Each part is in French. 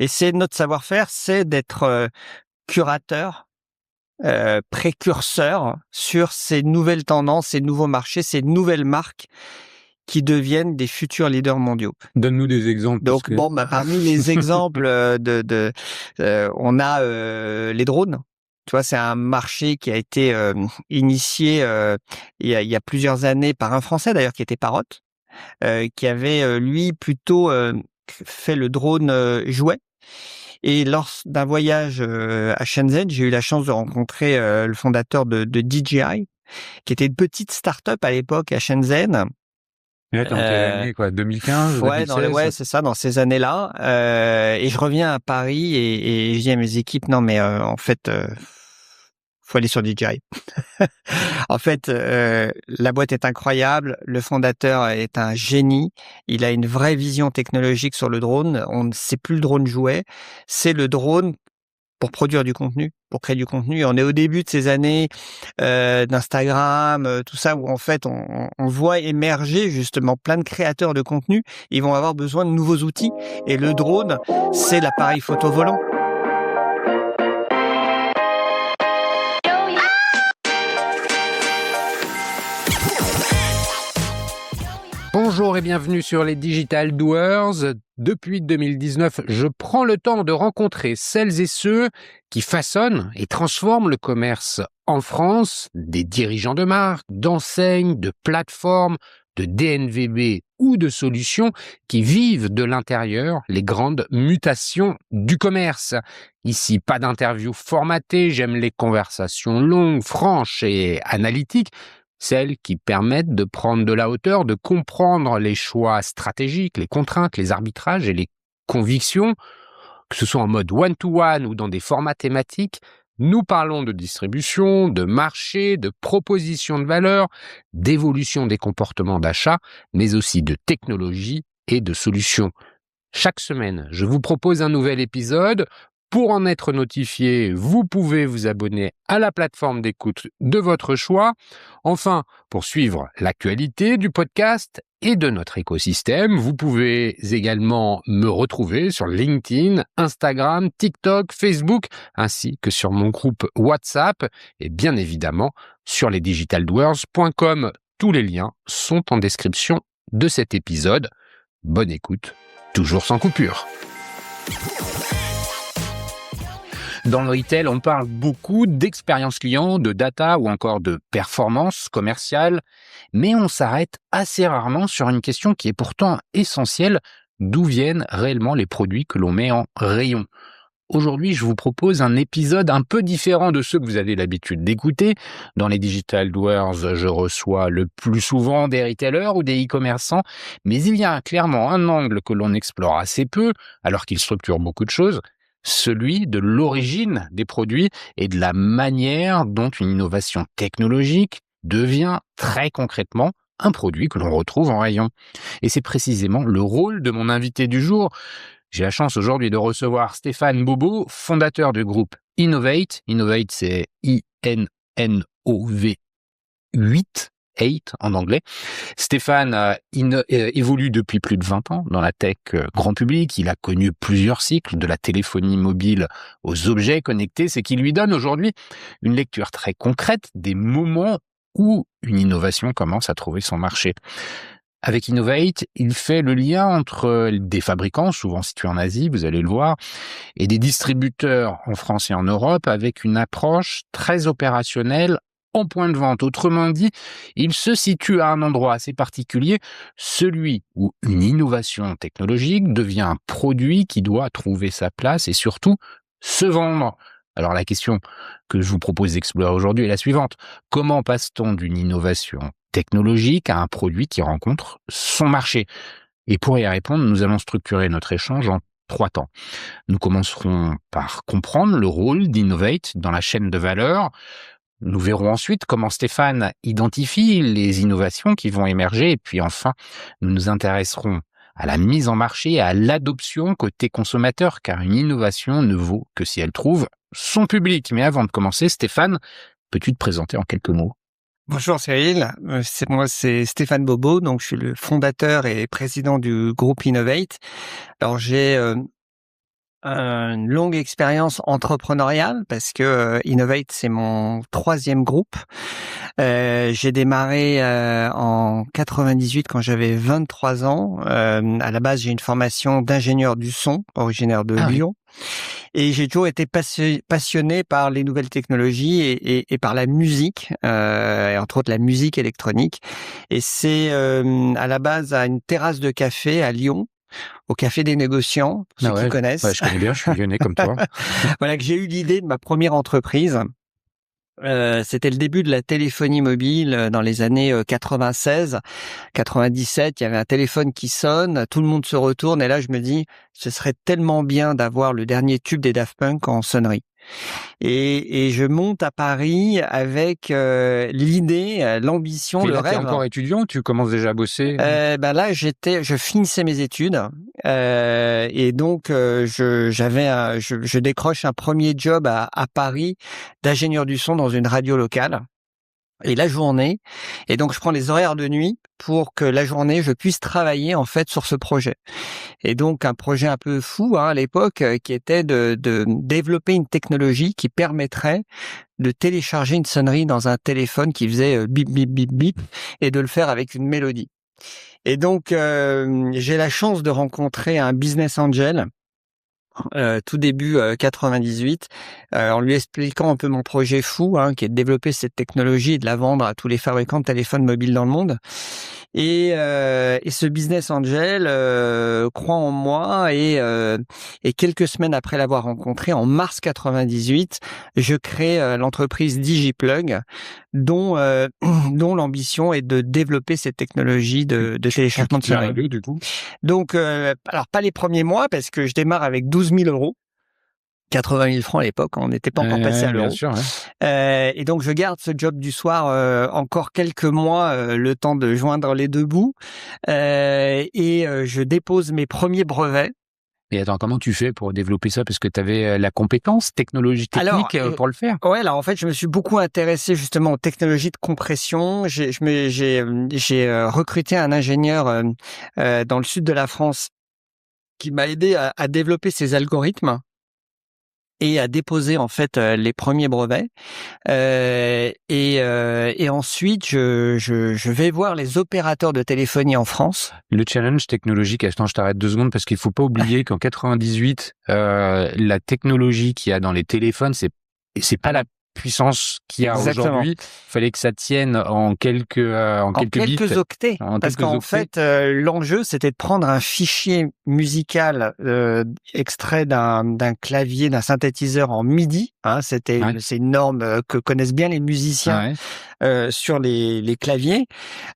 Et c'est notre savoir-faire, c'est d'être curateur, précurseur sur ces nouvelles tendances, ces nouveaux marchés, ces nouvelles marques qui deviennent des futurs leaders mondiaux. Donne-nous des exemples. Donc parmi les exemples on a les drones. Tu vois, c'est un marché qui a été initié il y a plusieurs années par un Français d'ailleurs qui était Parrot, qui avait lui plutôt fait le drone jouet. Et lors d'un voyage à Shenzhen, j'ai eu la chance de rencontrer le fondateur de DJI, qui était une petite start-up à l'époque à Shenzhen. Et là, t'es en quelle année, quoi? 2015, Ouais, 2016? c'est ça, dans ces années-là. Et je reviens à Paris et je dis à mes équipes, non, mais en fait, faut aller sur DJI. En fait, la boîte est incroyable. Le fondateur est un génie. Il a une vraie vision technologique sur le drone. C'est plus le drone jouet, c'est le drone pour produire du contenu, pour créer du contenu. Et on est au début de ces années d'Instagram, tout ça, où en fait on voit émerger justement plein de créateurs de contenu. Ils vont avoir besoin de nouveaux outils. Et le drone, c'est l'appareil photo volant. Bonjour et bienvenue sur les Digital Doers. Depuis 2019, je prends le temps de rencontrer celles et ceux qui façonnent et transforment le commerce en France, des dirigeants de marques, d'enseignes, de plateformes, de DNVB ou de solutions qui vivent de l'intérieur les grandes mutations du commerce. Ici, pas d'interview formatée, j'aime les conversations longues, franches et analytiques, celles qui permettent de prendre de la hauteur, de comprendre les choix stratégiques, les contraintes, les arbitrages et les convictions, que ce soit en mode one-to-one ou dans des formats thématiques. Nous parlons de distribution, de marché, de proposition de valeur, d'évolution des comportements d'achat, mais aussi de technologie et de solutions. Chaque semaine, je vous propose un nouvel épisode. Pour en être notifié, vous pouvez vous abonner à la plateforme d'écoute de votre choix. Enfin, pour suivre l'actualité du podcast et de notre écosystème, vous pouvez également me retrouver sur LinkedIn, Instagram, TikTok, Facebook, ainsi que sur mon groupe WhatsApp et bien évidemment sur lesdigitaldoers.com. Tous les liens sont en description de cet épisode. Bonne écoute, toujours sans coupure. Dans le retail, on parle beaucoup d'expérience client, de data ou encore de performance commerciale, mais on s'arrête assez rarement sur une question qui est pourtant essentielle: d'où viennent réellement les produits que l'on met en rayon? Aujourd'hui, je vous propose un épisode un peu différent de ceux que vous avez l'habitude d'écouter. Dans les Digital Doers, je reçois le plus souvent des retailers ou des e-commerçants, mais il y a clairement un angle que l'on explore assez peu, alors qu'il structure beaucoup de choses, celui de l'origine des produits et de la manière dont une innovation technologique devient très concrètement un produit que l'on retrouve en rayon. Et c'est précisément le rôle de mon invité du jour. J'ai la chance aujourd'hui de recevoir Stéphane Bobo, fondateur du groupe Innovate. Innovate, c'est I-N-N-O-V 8 en anglais. Stéphane évolue depuis plus de 20 ans dans la tech grand public. Il a connu plusieurs cycles, de la téléphonie mobile aux objets connectés, ce qui lui donne aujourd'hui une lecture très concrète des moments où une innovation commence à trouver son marché. Avec Innovate, il fait le lien entre des fabricants, souvent situés en Asie, vous allez le voir, et des distributeurs en France et en Europe, avec une approche très opérationnelle en point de vente. Autrement dit, il se situe à un endroit assez particulier, celui où une innovation technologique devient un produit qui doit trouver sa place et surtout se vendre. Alors la question que je vous propose d'explorer aujourd'hui est la suivante: comment passe-t-on d'une innovation technologique à un produit qui rencontre son marché? Et pour y répondre, nous allons structurer notre échange en 3 temps. Nous commencerons par comprendre le rôle d'Innovate dans la chaîne de valeur. Nous verrons ensuite comment Stéphane identifie les innovations qui vont émerger. Et puis enfin, nous nous intéresserons à la mise en marché et à l'adoption côté consommateur, car une innovation ne vaut que si elle trouve son public. Mais avant de commencer, Stéphane, peux-tu te présenter en quelques mots? Bonjour Cyril, c'est Stéphane Bobo, donc je suis le fondateur et président du groupe Innovate. Alors j'ai une longue expérience entrepreneuriale parce que Innovate, c'est mon 3e groupe. J'ai démarré en 98 quand j'avais 23 ans. À la base, j'ai une formation d'ingénieur du son, originaire de Lyon. Et j'ai toujours été passionné par les nouvelles technologies et par la musique, et entre autres la musique électronique. Et c'est à la base à une terrasse de café à Lyon, au Café des Négociants, pour ceux qui connaissent. Ouais, je connais bien, je suis lyonnais comme toi. Voilà que j'ai eu l'idée de ma première entreprise. C'était le début de la téléphonie mobile dans les années 96, 97. Il y avait un téléphone qui sonne, tout le monde se retourne et là je me dis, ce serait tellement bien d'avoir le dernier tube des Daft Punk en sonnerie. Et je monte à Paris avec l'idée, l'ambition, le rêve. T'es encore étudiant, tu commences déjà à bosser? Là, je finissais mes études et donc je décroche un premier job à Paris d'ingénieur du son dans une radio locale. Et la journée, et donc je prends les horaires de nuit pour que la journée je puisse travailler en fait sur ce projet. Et donc un projet un peu fou à l'époque qui était de développer une technologie qui permettrait de télécharger une sonnerie dans un téléphone qui faisait bip bip bip bip et de le faire avec une mélodie. Et donc j'ai la chance de rencontrer un business angel tout début 98, en lui expliquant un peu mon projet fou, qui est de développer cette technologie et de la vendre à tous les fabricants de téléphones mobiles dans le monde. Et ce business angel croit en moi et quelques semaines après l'avoir rencontré, en mars 98, je crée l'entreprise DigiPlug, dont l'ambition est de développer cette technologie de téléchargement de sonnerie. Du coup. Donc, alors pas les premiers mois parce que je démarre avec 12 000 €. 80 000 francs à l'époque, on n'était pas encore passé à l'euro. Bien sûr, ouais. Et donc je garde ce job du soir encore quelques mois, le temps de joindre les deux bouts, et je dépose mes premiers brevets. Et attends, comment tu fais pour développer ça? Parce que tu avais la compétence technique pour le faire. Ouais, alors en fait, je me suis beaucoup intéressé justement aux technologies de compression. J'ai recruté un ingénieur dans le sud de la France qui m'a aidé à développer ces algorithmes et à déposer en fait les premiers brevets. Et ensuite, je vais voir les opérateurs de téléphonie en France. Le challenge technologique, attends, je t'arrête 2 secondes parce qu'il faut pas oublier qu'en 98, la technologie qu'il y a dans les téléphones, c'est pas la puissance qu'il y a aujourd'hui. Il fallait que ça tienne en quelques bits, octets. Parce qu'en fait, l'enjeu, c'était de prendre un fichier musical extrait d'un clavier, d'un synthétiseur en MIDI. C'est une norme que connaissent bien les musiciens sur les claviers,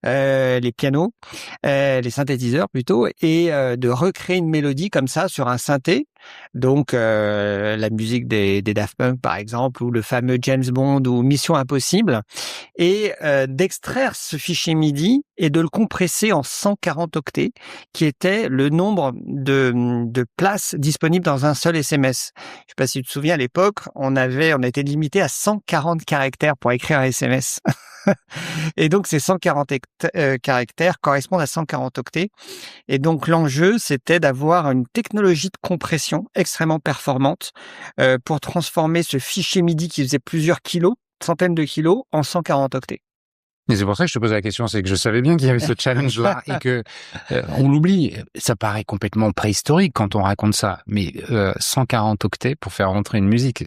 les pianos, les synthétiseurs plutôt, et de recréer une mélodie comme ça sur un synthé. Donc la musique des Daft Punk par exemple, ou le fameux James Bond ou Mission Impossible, et d'extraire ce fichier MIDI et de le compresser en 140 octets, qui était le nombre de places disponibles dans un seul SMS. Je sais pas si tu te souviens, à l'époque, on était limité à 140 caractères pour écrire un SMS. Et donc ces 140 caractères correspondent à 140 octets. Et donc l'enjeu, c'était d'avoir une technologie de compression extrêmement performante pour transformer ce fichier MIDI qui faisait plusieurs kilos, centaines de kilos, en 140 octets. Mais c'est pour ça que je te pose la question, c'est que je savais bien qu'il y avait ce challenge-là et que on l'oublie. Ça paraît complètement préhistorique quand on raconte ça, mais 140 octets pour faire rentrer une musique,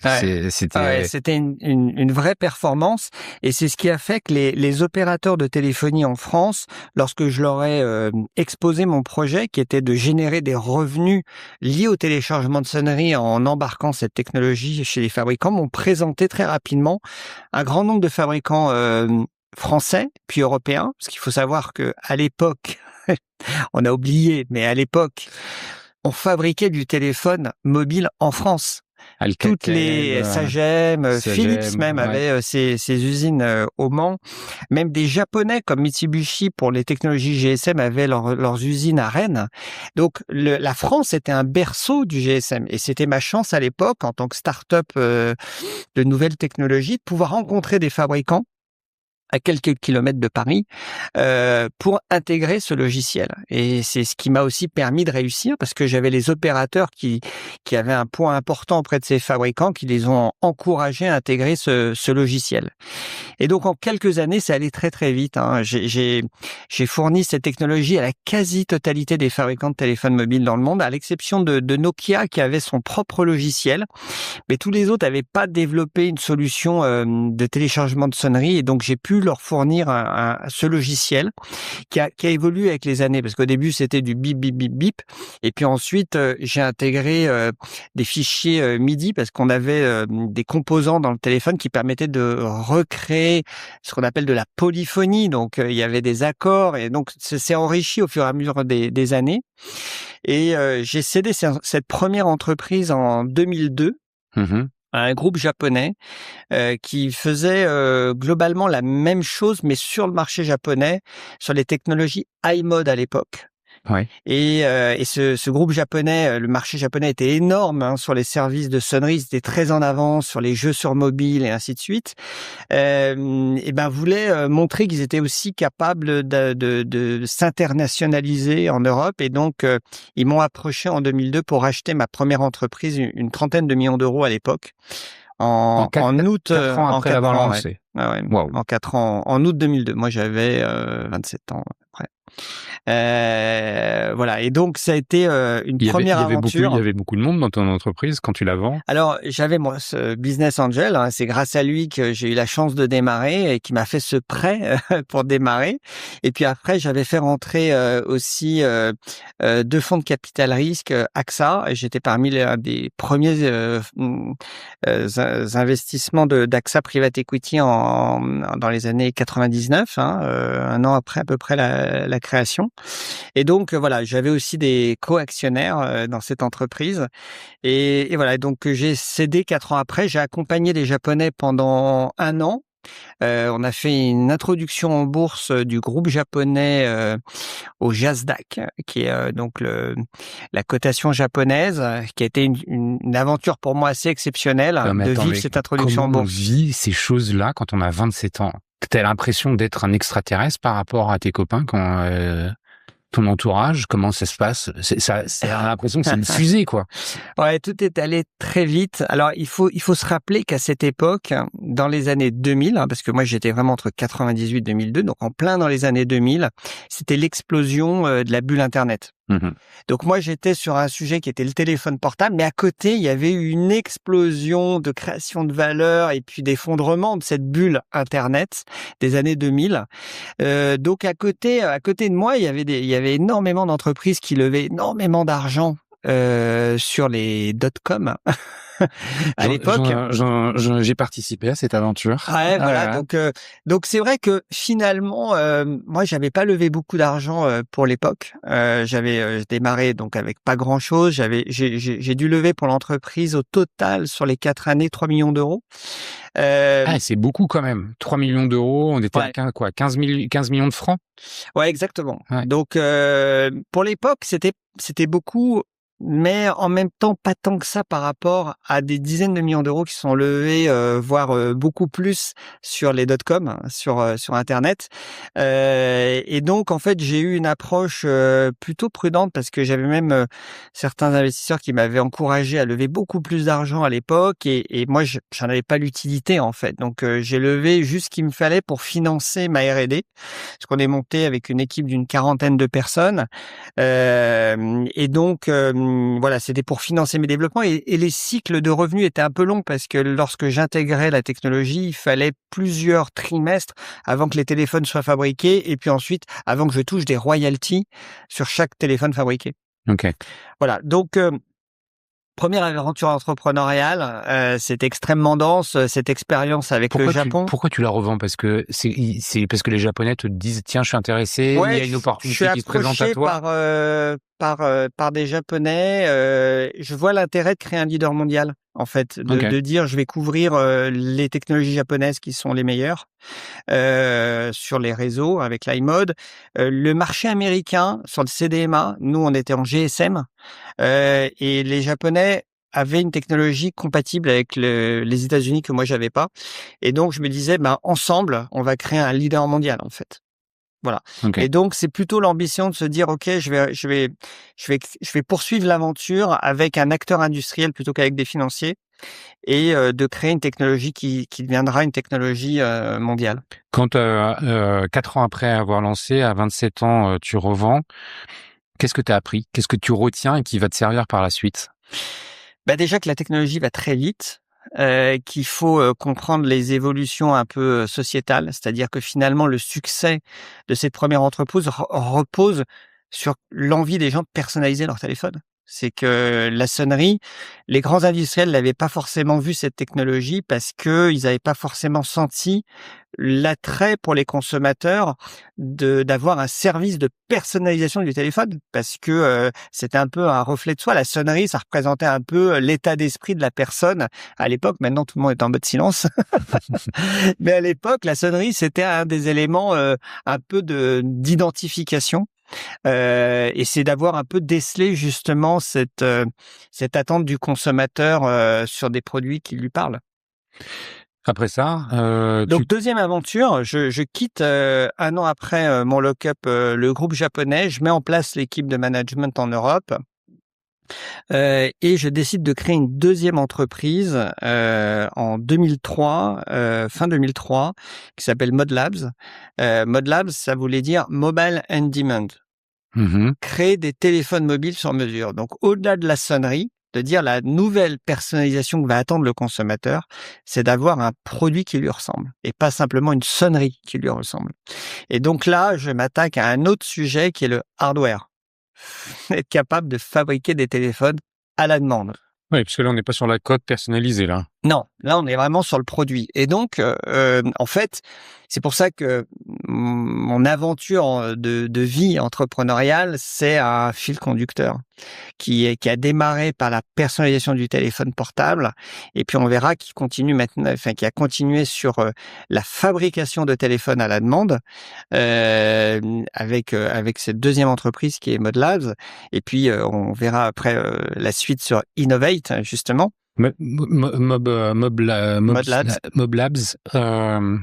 c'était une vraie performance, et c'est ce qui a fait que les opérateurs de téléphonie en France, lorsque je leur ai exposé mon projet, qui était de générer des revenus liés au téléchargement de sonnerie en embarquant cette technologie chez les fabricants, m'ont présenté très rapidement un grand nombre de fabricants français, puis européens, parce qu'il faut savoir que à l'époque, on a oublié, mais à l'époque, on fabriquait du téléphone mobile en France. Alcatel, toutes les Sagem, Philips même avait ses usines au Mans. Même des Japonais comme Mitsubishi pour les technologies GSM avaient leurs usines à Rennes. Donc la France était un berceau du GSM, et c'était ma chance à l'époque en tant que start-up de nouvelles technologies de pouvoir rencontrer des fabricants à quelques kilomètres de Paris, pour intégrer ce logiciel. Et c'est ce qui m'a aussi permis de réussir, parce que j'avais les opérateurs qui avaient un point important auprès de ces fabricants, qui les ont encouragés à intégrer ce logiciel. Et donc, en quelques années, ça allait très très vite, hein. J'ai fourni cette technologie à la quasi-totalité des fabricants de téléphones mobiles dans le monde, à l'exception de Nokia, qui avait son propre logiciel. Mais tous les autres n'avaient pas développé une solution de téléchargement de sonnerie, et donc j'ai pu leur fournir ce logiciel qui a évolué avec les années, parce qu'au début c'était du bip bip bip bip, et puis ensuite j'ai intégré des fichiers MIDI, parce qu'on avait des composants dans le téléphone qui permettaient de recréer ce qu'on appelle de la polyphonie. Donc il y avait des accords, et donc c'est enrichi au fur et à mesure des années. Et j'ai cédé cette première entreprise en 2002 à un groupe japonais qui faisait globalement la même chose, mais sur le marché japonais, sur les technologies iMode à l'époque. Ouais. Et ce groupe japonais, le marché japonais était énorme, hein, sur les services de sonnerie, ils étaient très en avance sur les jeux sur mobile et ainsi de suite. Et ben voulait montrer qu'ils étaient aussi capables de s'internationaliser en Europe, et donc ils m'ont approché en 2002 pour acheter ma première entreprise, une trentaine de millions d'euros à l'époque. En août, 4 ans après l'avoir lancé. Ouais. Ah ouais, Wow. en 4 ans, en août 2002. Moi, j'avais 27 ans à peu près. Voilà. Et donc, ça a été une première aventure. Il y avait beaucoup de monde dans ton entreprise quand tu la vends. Alors, j'avais moi ce business angel, hein, c'est grâce à lui que j'ai eu la chance de démarrer et qui m'a fait ce prêt pour démarrer. Et puis après, j'avais fait rentrer aussi 2 fonds de capital risque, AXA, et j'étais parmi les des premiers investissements d'AXA Private Equity dans les années 99, hein, un an après à peu près la création. Et donc voilà, j'avais aussi des co-actionnaires dans cette entreprise, et voilà, donc j'ai cédé 4 ans après. J'ai accompagné les Japonais pendant 1 an. On a fait une introduction en bourse du groupe japonais au Nasdaq, qui est donc la cotation japonaise, qui a été une aventure pour moi assez exceptionnelle, vivre cette introduction en bourse. Comment on vit ces choses-là quand on a 27 ans? T'as l'impression d'être un extraterrestre par rapport à tes copains quand ton entourage, comment ça se passe? C'est l'impression que c'est une fusée, quoi. Ouais, tout est allé très vite. Alors, il faut se rappeler qu'à cette époque, dans les années 2000, hein, parce que moi, j'étais vraiment entre 98 et 2002, donc en plein dans les années 2000, c'était l'explosion de la bulle Internet. Donc moi, j'étais sur un sujet qui était le téléphone portable, mais à côté, il y avait eu une explosion de création de valeur et puis d'effondrement de cette bulle Internet des années 2000. Donc à côté de moi, il y avait énormément d'entreprises qui levaient énormément d'argent sur les dot-com à l'époque. J'ai participé à cette aventure. Ouais, voilà. Donc c'est vrai que finalement, moi, j'avais pas levé beaucoup d'argent pour l'époque. J'avais démarré donc avec pas grand chose. J'ai dû lever pour l'entreprise au total sur les 4 années 3 millions d'euros. C'est beaucoup quand même. 3 millions d'euros, on était à quoi, 15 millions de francs? Ouais, exactement. Ouais. Donc pour l'époque, c'était beaucoup, mais en même temps pas tant que ça par rapport à des dizaines de millions d'euros qui sont levés, voire beaucoup plus sur les dot-com, sur Internet. Et donc en fait, j'ai eu une approche plutôt prudente, parce que j'avais même certains investisseurs qui m'avaient encouragé à lever beaucoup plus d'argent à l'époque, et moi j'en avais pas l'utilité en fait. Donc j'ai levé juste ce qu'il me fallait pour financer ma R&D, parce qu'on est monté avec une équipe d'une 40aine de personnes, et donc voilà, c'était pour financer mes développements, et les cycles de revenus étaient un peu longs, parce que lorsque j'intégrais la technologie, il fallait plusieurs trimestres avant que les téléphones soient fabriqués, et puis ensuite avant que je touche des royalties sur chaque téléphone fabriqué. Ok. Voilà, donc première aventure entrepreneuriale, c'est extrêmement dense, cette expérience avec le Japon. Pourquoi tu la revends? Parce que c'est parce que les Japonais te disent, tiens, je suis intéressé, il y a une opportunité qui se présente à toi. Par des Japonais, je vois l'intérêt de créer un leader mondial, en fait, de dire je vais couvrir les technologies japonaises qui sont les meilleures sur les réseaux avec l'iMode. Le marché américain sur le CDMA, nous on était en GSM, et les Japonais avait une technologie compatible avec les États-Unis que moi j'avais pas. Et donc je me disais, ensemble, on va créer un leader mondial en fait. Voilà. Ok. Et donc c'est plutôt l'ambition de se dire, ok, je vais poursuivre l'aventure avec un acteur industriel plutôt qu'avec des financiers et de créer une technologie qui deviendra une technologie mondiale. Quand 4 ans après avoir lancé, à 27 ans, tu revends, qu'est-ce que tu as appris? Qu'est-ce que tu retiens et qui va te servir par la suite? Déjà que la technologie va très vite, qu'il faut comprendre les évolutions un peu sociétales, c'est-à-dire que finalement le succès de cette première entreprise repose sur l'envie des gens de personnaliser leur téléphone. C'est que la sonnerie, les grands industriels n'avaient pas forcément vu cette technologie parce que ils n'avaient pas forcément senti l'attrait pour les consommateurs d'avoir un service de personnalisation du téléphone parce que c'était un peu un reflet de soi. La sonnerie, ça représentait un peu l'état d'esprit de la personne à l'époque. Maintenant, tout le monde est en mode silence. Mais à l'époque, la sonnerie, c'était un des éléments un peu d'identification. Et c'est d'avoir un peu décelé justement cette attente du consommateur sur des produits qui lui parlent. Après ça, Donc deuxième aventure, je quitte 1 an après mon lock-up le groupe japonais, je mets en place l'équipe de management en Europe et je décide de créer une deuxième entreprise en 2003, fin 2003, qui s'appelle ModLabs. ModLabs, ça voulait dire Mobile on Demand. Créer des téléphones mobiles sur mesure. Donc, au-delà de la sonnerie, de dire la nouvelle personnalisation que va attendre le consommateur, c'est d'avoir un produit qui lui ressemble et pas simplement une sonnerie qui lui ressemble. Et donc là, je m'attaque à un autre sujet qui est le hardware. Être capable de fabriquer des téléphones à la demande. Oui, parce que là, on n'est pas sur la coque personnalisée, là. Non, là, on est vraiment sur le produit. Et donc, en fait, c'est pour ça que mon aventure de vie entrepreneuriale, c'est un fil conducteur qui a démarré par la personnalisation du téléphone portable. Et puis, on verra qu'il continue maintenant, enfin, qui a continué sur la fabrication de téléphones à la demande, avec cette deuxième entreprise qui est ModLabs. Et puis, on verra après la suite sur Innovate, justement. ModLabs. MobLabs, est-ce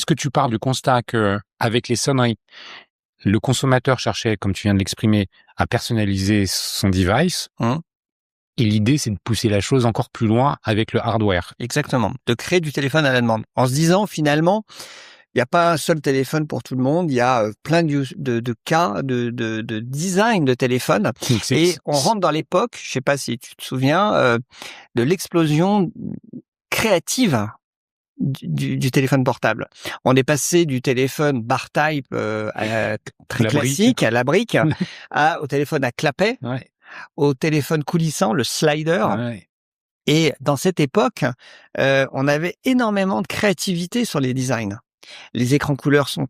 que tu pars du constat que, avec les sonneries, le consommateur cherchait, comme tu viens de l'exprimer, à personnaliser son device, et l'idée, c'est de pousser la chose encore plus loin avec le hardware. Exactement. De créer du téléphone à la demande. En se disant, finalement, il n'y a pas un seul téléphone pour tout le monde. Il y a plein de cas de design de téléphone. Et on rentre dans l'époque, je sais pas si tu te souviens, de l'explosion créative du téléphone portable. On est passé du téléphone bar type très classique, à la brique, au téléphone à clapet, au téléphone coulissant, le slider. Ouais. Et dans cette époque, on avait énormément de créativité sur les designs. Les écrans couleurs sont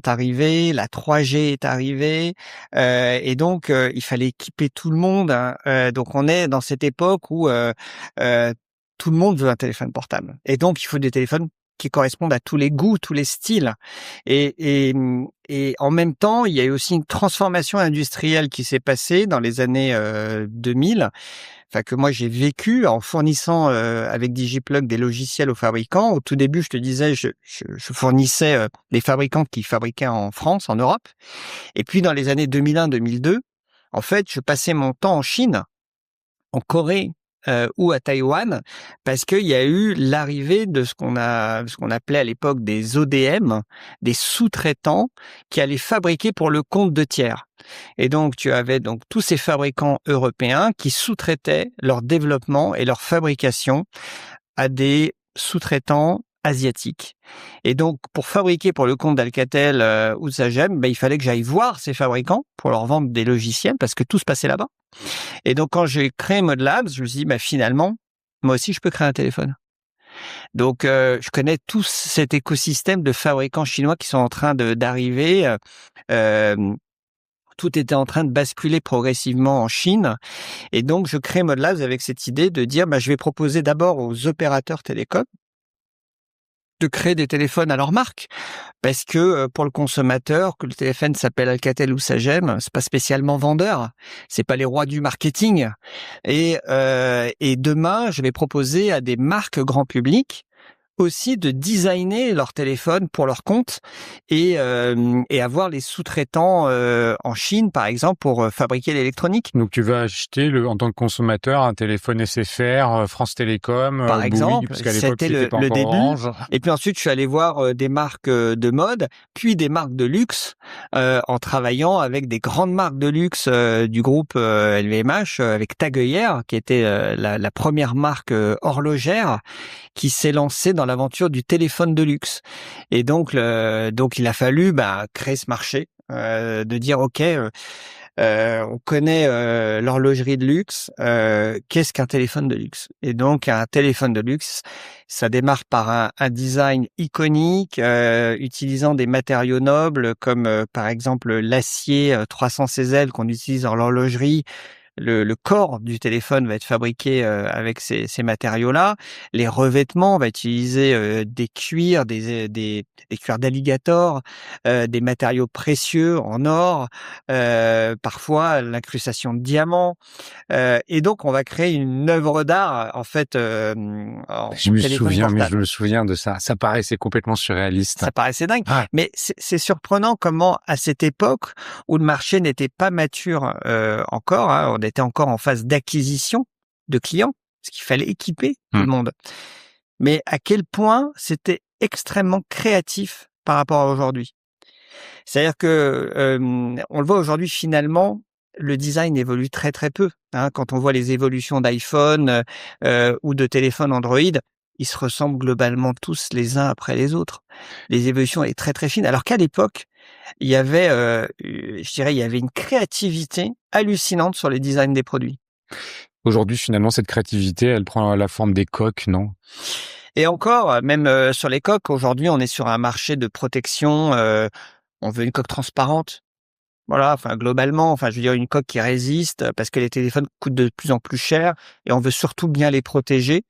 arrivés, la 3G est arrivée, et donc il fallait équiper tout le monde. Donc on est dans cette époque où tout le monde veut un téléphone portable. Et donc il faut des téléphones qui correspondent à tous les goûts, tous les styles. Et en même temps, il y a eu aussi une transformation industrielle qui s'est passée dans les années 2000. Enfin, que moi j'ai vécu en fournissant avec Digiplug des logiciels aux fabricants. Au tout début, je te disais, je fournissais des fabricants qui fabriquaient en France, en Europe. Et puis dans les années 2001-2002, en fait, je passais mon temps en Chine, en Corée ou à Taïwan, parce qu'il y a eu l'arrivée de ce qu'on appelait à l'époque des ODM, des sous-traitants qui allaient fabriquer pour le compte de tiers. Et donc, tu avais donc tous ces fabricants européens qui sous-traitaient leur développement et leur fabrication à des sous-traitants asiatiques. Et donc, pour fabriquer pour le compte d'Alcatel ou de Sagem, il fallait que j'aille voir ces fabricants pour leur vendre des logiciels parce que tout se passait là-bas. Et donc, quand j'ai créé ModLabs, je me suis dit, finalement, moi aussi, je peux créer un téléphone. Donc, je connais tout cet écosystème de fabricants chinois qui sont en train d'arriver. Tout était en train de basculer progressivement en Chine. Et donc, je crée ModLabs avec cette idée de dire, je vais proposer d'abord aux opérateurs télécoms de créer des téléphones à leur marque. Parce que pour le consommateur, que le téléphone s'appelle Alcatel ou Sagem, c'est pas spécialement vendeur. C'est pas les rois du marketing. Et demain, je vais proposer à des marques grand public aussi de designer leur téléphone pour leur compte et avoir les sous-traitants en Chine, par exemple, pour fabriquer l'électronique. Donc tu vas acheter en tant que consommateur un téléphone SFR, France Télécom, par Bouygues, exemple, parce qu'à l'époque c'était c'était pas le encore début. Orange. Et puis ensuite, je suis allé voir des marques de mode, puis des marques de luxe, en travaillant avec des grandes marques de luxe du groupe LVMH, avec Tag Heuer, qui était la première marque horlogère qui s'est lancée dans l'aventure du téléphone de luxe. Et donc il a fallu créer ce marché, de dire ok, on connaît l'horlogerie de luxe, qu'est-ce qu'un téléphone de luxe? Et donc un téléphone de luxe, ça démarre par un design iconique, utilisant des matériaux nobles comme par exemple l'acier 300 CZ qu'on utilise dans l'horlogerie. Le corps du téléphone va être fabriqué avec ces matériaux-là. Les revêtements, on va utiliser des cuirs, des cuirs d'alligator, des matériaux précieux en or, parfois l'incrustation de diamants. Et donc, on va créer une œuvre d'art, en fait, en Je me téléphone souviens, mais portable. je me souviens de ça. Ça paraissait complètement surréaliste. Ça paraissait dingue. Ouais. Mais c'est surprenant comment, à cette époque où le marché n'était pas mature encore, hein, on était encore en phase d'acquisition de clients, parce qu'il fallait équiper tout le monde. Mais à quel point c'était extrêmement créatif par rapport à aujourd'hui. C'est-à-dire que on le voit aujourd'hui, finalement, le design évolue très très peu. Hein. Quand on voit les évolutions d'iPhone ou de téléphones Android, ils se ressemblent globalement tous les uns après les autres. Les évolutions est très très fine. Alors qu'à l'époque, il y avait, je dirais, il y avait une créativité hallucinante sur les designs des produits. Aujourd'hui, finalement, cette créativité, elle prend la forme des coques, non? Et encore, même sur les coques, aujourd'hui, on est sur un marché de protection. On veut une coque transparente. Voilà, enfin globalement, enfin je veux dire une coque qui résiste parce que les téléphones coûtent de plus en plus cher et on veut surtout bien les protéger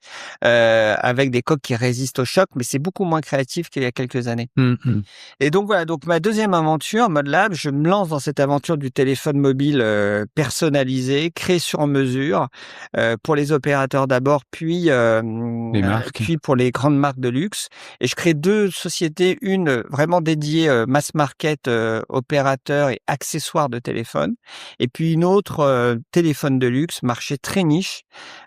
avec des coques qui résistent au choc, mais c'est beaucoup moins créatif qu'il y a quelques années. Et donc voilà, donc ma deuxième aventure, ModLab, je me lance dans cette aventure du téléphone mobile personnalisé, créé sur mesure pour les opérateurs d'abord, puis Les marques. puis pour les grandes marques de luxe. Et je crée deux sociétés, une vraiment dédiée mass market, opérateurs et accessoires de téléphone, et puis une autre téléphone de luxe, marché très niche,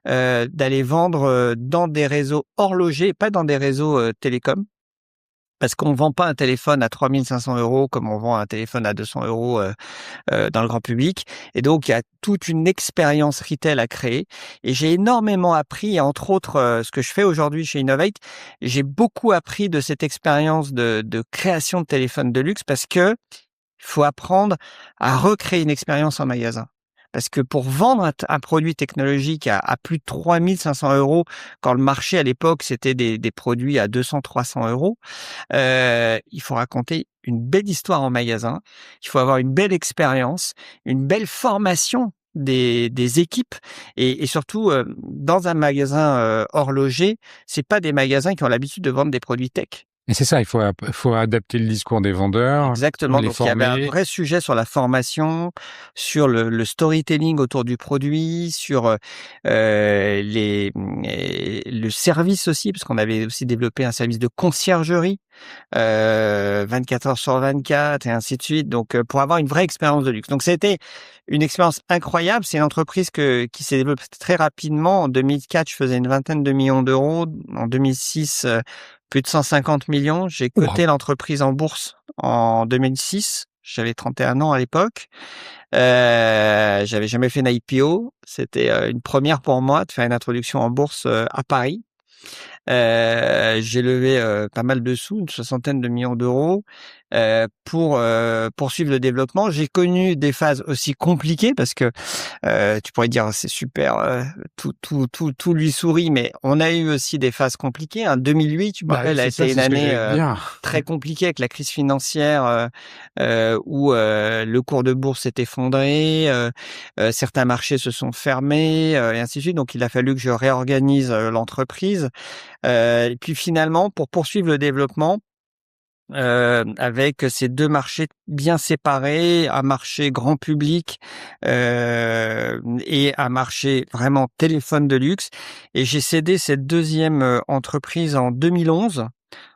d'aller vendre dans des réseaux horlogers, pas dans des réseaux télécoms. Parce qu'on vend pas un téléphone à 3 500 € comme on vend un téléphone à 200 € dans le grand public. Et donc, il y a toute une expérience retail à créer. Et j'ai énormément appris, et entre autres, ce que je fais aujourd'hui chez Innovate, j'ai beaucoup appris de cette expérience de création de téléphones de luxe parce que il faut apprendre à recréer une expérience en magasin. Parce que pour vendre un produit technologique à plus de 3 500 €, quand le marché à l'époque c'était des produits à 200-300 €, il faut raconter une belle histoire en magasin. Il faut avoir une belle expérience, une belle formation des équipes et surtout dans un magasin horloger, c'est pas des magasins qui ont l'habitude de vendre des produits tech. Et c'est ça, il faut adapter le discours des vendeurs, Exactement. les Donc il y avait un former. vrai sujet sur la formation, sur le storytelling autour du produit, sur le service aussi, parce qu'on avait aussi développé un service de conciergerie 24 heures sur 24 et ainsi de suite. Donc pour avoir une vraie expérience de luxe. Donc c'était une expérience incroyable. C'est une entreprise qui s'est développée très rapidement. En 2004, je faisais une vingtaine de millions d'euros. En 2006, plus de 150 millions. J'ai coté l'entreprise en bourse en 2006. J'avais 31 ans à l'époque. J'avais jamais fait une IPO. C'était une première pour moi de faire une introduction en bourse à Paris. J'ai levé pas mal de sous, une 60aine de millions d'euros. pour poursuivre le développement. J'ai connu des phases aussi compliquées parce que tu pourrais dire c'est super, tout lui sourit, mais on a eu aussi des phases compliquées. 2008, tu me rappelles, a été une année très compliquée avec la crise financière où le cours de bourse s'est effondré, certains marchés se sont fermés et ainsi de suite. Donc il a fallu que je réorganise l'entreprise. Et puis finalement, pour poursuivre le développement, avec ces deux marchés bien séparés, un marché grand public et un marché vraiment téléphone de luxe. Et j'ai cédé cette deuxième entreprise en 2011.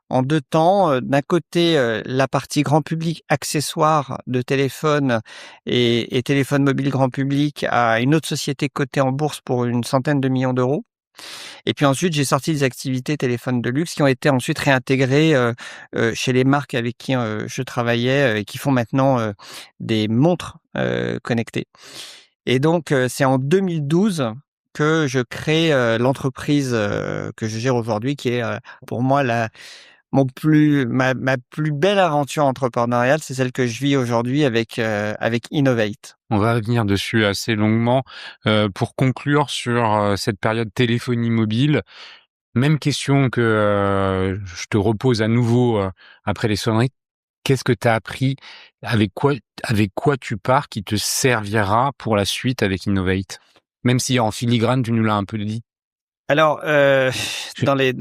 En deux temps, d'un côté, la partie grand public accessoires de téléphone et téléphone mobile grand public à une autre société cotée en bourse pour une centaine de millions d'euros. Et puis ensuite, j'ai sorti des activités téléphone de luxe qui ont été ensuite réintégrées chez les marques avec qui je travaillais et qui font maintenant des montres connectées. Et donc, c'est en 2012 que je crée l'entreprise que je gère aujourd'hui, qui est pour moi ma plus belle aventure entrepreneuriale, c'est celle que je vis aujourd'hui avec Innovate. On va revenir dessus assez longuement. Pour conclure sur cette période téléphonie mobile, même question que je te repose à nouveau après les sonneries. Qu'est-ce que tu as appris? Avec quoi tu pars qui te servira pour la suite avec Innovate? Même si en filigrane, tu nous l'as un peu dit. Alors, dans les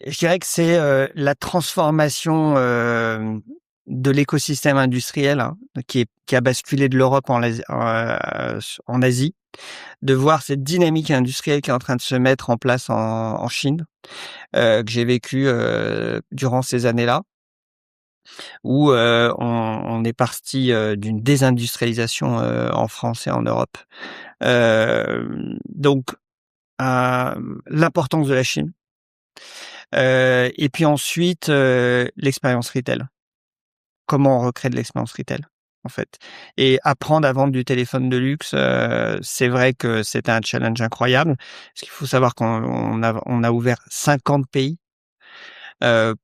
je dirais que c'est la transformation de l'écosystème industriel qui a basculé de l'Europe en Asie, de voir cette dynamique industrielle qui est en train de se mettre en place en Chine, que j'ai vécu durant ces années-là, où on est parti d'une désindustrialisation en France et en Europe. Donc, l'importance de la Chine. Et puis ensuite, l'expérience retail. Comment on recrée de l'expérience retail, en fait. Et apprendre à vendre du téléphone de luxe, c'est vrai que c'était un challenge incroyable. Parce qu'il faut savoir qu'on a ouvert 50 pays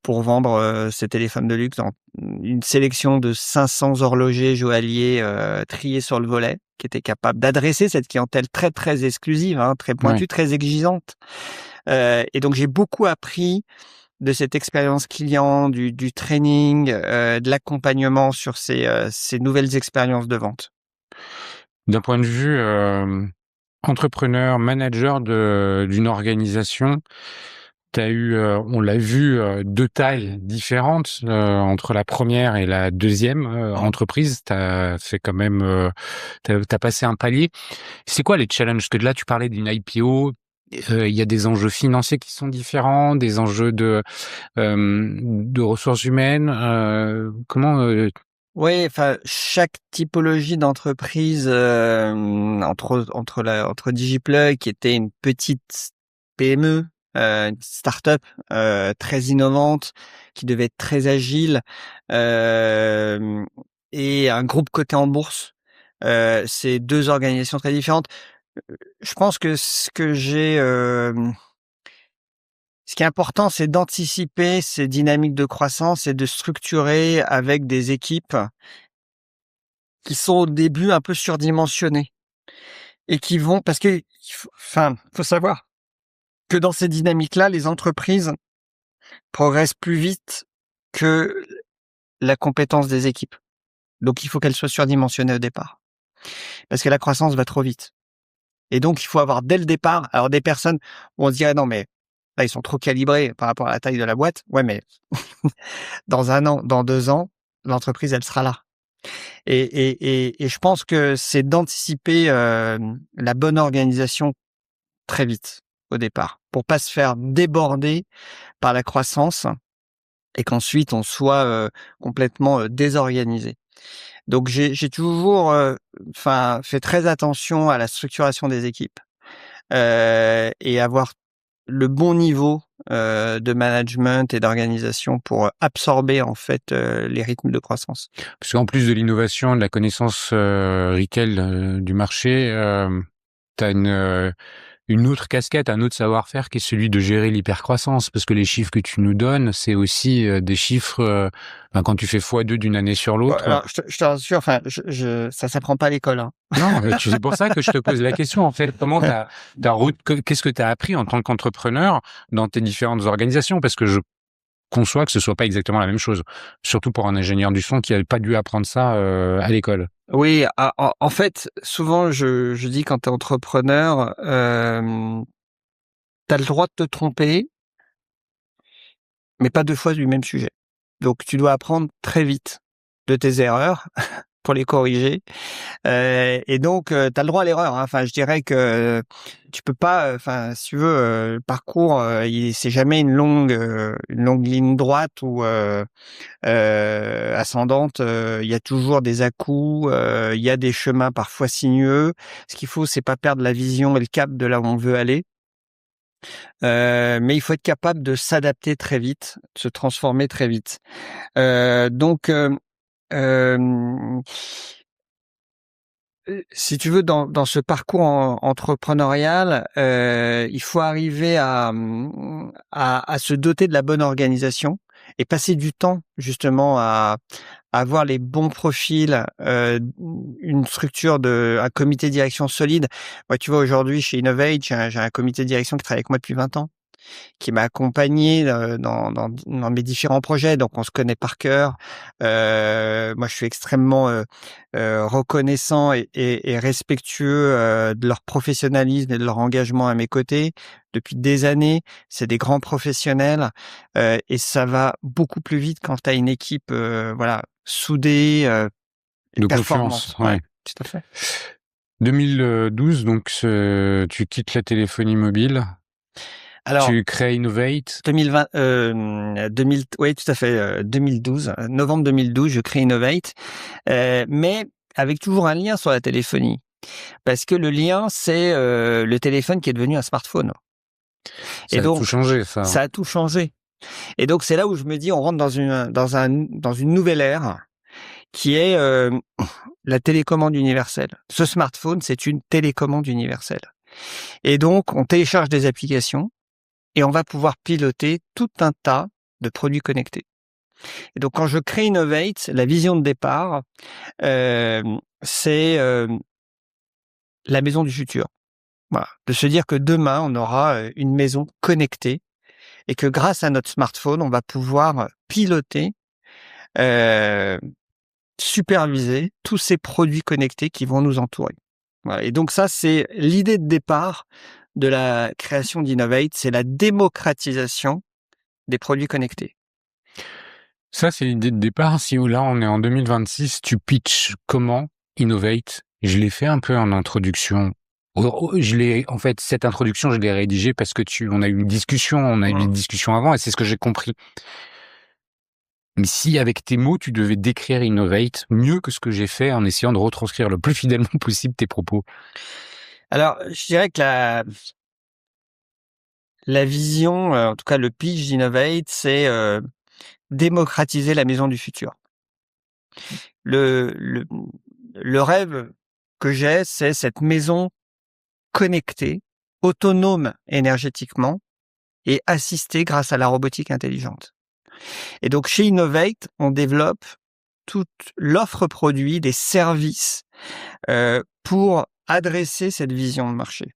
pour vendre ces téléphones de luxe dans une sélection de 500 horlogers joailliers triés sur le volet, qui étaient capables d'adresser cette clientèle très, très exclusive, très pointue, très exigeante. Et donc j'ai beaucoup appris de cette expérience client, du training, de l'accompagnement sur ces nouvelles expériences de vente. D'un point de vue entrepreneur, manager d'une organisation, tu as eu, on l'a vu, deux tailles différentes entre la première et la deuxième entreprise. Tu as fait quand même, t'as passé un palier. C'est quoi les challenges? Parce que là, tu parlais d'une IPO. Il y a des enjeux financiers qui sont différents, des enjeux de ressources humaines. Comment Oui, enfin chaque typologie d'entreprise entre DigiPlug qui était une petite PME, une start-up très innovante qui devait être très agile et un groupe coté en bourse, c'est deux organisations très différentes. Je pense que ce qui est important, c'est d'anticiper ces dynamiques de croissance et de structurer avec des équipes qui sont au début un peu surdimensionnées et qui vont, parce que, faut savoir que dans ces dynamiques-là, les entreprises progressent plus vite que la compétence des équipes. Donc, il faut qu'elles soient surdimensionnées au départ. Parce que la croissance va trop vite. Et donc, il faut avoir dès le départ, alors des personnes où on se dirait, non, mais là, ils sont trop calibrés par rapport à la taille de la boîte. Ouais, mais dans 1 an, dans 2 ans, l'entreprise, elle sera là. Et je pense que c'est d'anticiper la bonne organisation très vite au départ, pour pas se faire déborder par la croissance et qu'ensuite on soit complètement désorganisé. Donc j'ai toujours fait très attention à la structuration des équipes et avoir le bon niveau de management et d'organisation pour absorber en fait les rythmes de croissance. Parce qu'en plus de l'innovation, de la connaissance retail du marché, tu as une autre casquette, un autre savoir-faire qui est celui de gérer l'hypercroissance, parce que les chiffres que tu nous donnes, c'est aussi des chiffres, quand tu fais x2 d'une année sur l'autre. Alors, je te rassure, enfin, ça s'apprend pas à l'école, hein. Non, mais c'est pour ça que je te pose la question, en fait. Comment qu'est-ce que tu as appris en tant qu'entrepreneur dans tes différentes organisations? Parce que je conçois que ce soit pas exactement la même chose. Surtout pour un ingénieur du son qui a pas dû apprendre ça, à l'école. Oui, en fait, souvent, je dis quand tu es entrepreneur, tu as le droit de te tromper, mais pas 2 fois du même sujet. Donc tu dois apprendre très vite de tes erreurs pour les corriger. Et donc, tu as le droit à l'erreur, hein. Enfin, je dirais que tu peux pas, enfin, si tu veux, le parcours, c'est jamais une longue ligne droite ou ascendante. Il y a toujours des à-coups, il y a des chemins parfois sinueux. Ce qu'il faut, c'est pas perdre la vision et le cap de là où on veut aller. Mais il faut être capable de s'adapter très vite, de se transformer très vite. Donc, si tu veux, dans ce parcours entrepreneurial, il faut arriver à se doter de la bonne organisation et passer du temps justement à avoir les bons profils, une structure un comité de direction solide. Moi, tu vois, aujourd'hui chez Innovate, j'ai un comité de direction qui travaille avec moi depuis 20 ans, qui m'a accompagné dans mes différents projets, donc on se connaît par cœur. Moi, je suis extrêmement reconnaissant et respectueux de leur professionnalisme et de leur engagement à mes côtés. Depuis des années, c'est des grands professionnels et ça va beaucoup plus vite quand tu as une équipe voilà, soudée, De performante. confiance, ouais. Tout à fait. 2012, donc tu quittes la téléphonie mobile, Alors, tu crées Innovate. 2020, 2000, oui, tout à fait, 2012, novembre 2012, je crée Innovate, mais avec toujours un lien sur la téléphonie, parce que le lien, c'est le téléphone qui est devenu un smartphone. Ça Et a tout donc, changé, ça. ça a tout changé. Et donc, c'est là où je me dis, on rentre dans une nouvelle ère qui est la télécommande universelle. Ce smartphone, c'est une télécommande universelle. Et donc, on télécharge des applications et on va pouvoir piloter tout un tas de produits connectés. Et donc, quand je crée Innovate, la vision de départ, c'est la maison du futur. Voilà. De se dire que demain, on aura une maison connectée et que grâce à notre smartphone, on va pouvoir piloter, superviser tous ces produits connectés qui vont nous entourer. Voilà. Et donc ça, c'est l'idée de départ de la création d'Innovate, c'est la démocratisation des produits connectés. Ça, c'est l'idée de départ. Si là, on est en 2026, tu pitches comment Innovate? Je l'ai fait un peu en introduction. En fait, cette introduction, je l'ai rédigée parce que on a eu une discussion avant et c'est ce que j'ai compris. Mais si, avec tes mots, tu devais décrire Innovate mieux que ce que j'ai fait en essayant de retranscrire le plus fidèlement possible tes propos. Alors, je dirais que la vision, en tout cas le pitch d'Innovate, c'est démocratiser la maison du futur. Le rêve que j'ai, c'est cette maison connectée, autonome énergétiquement et assistée grâce à la robotique intelligente. Et donc chez Innovate, on développe toute l'offre produit, des services pour adresser cette vision de marché.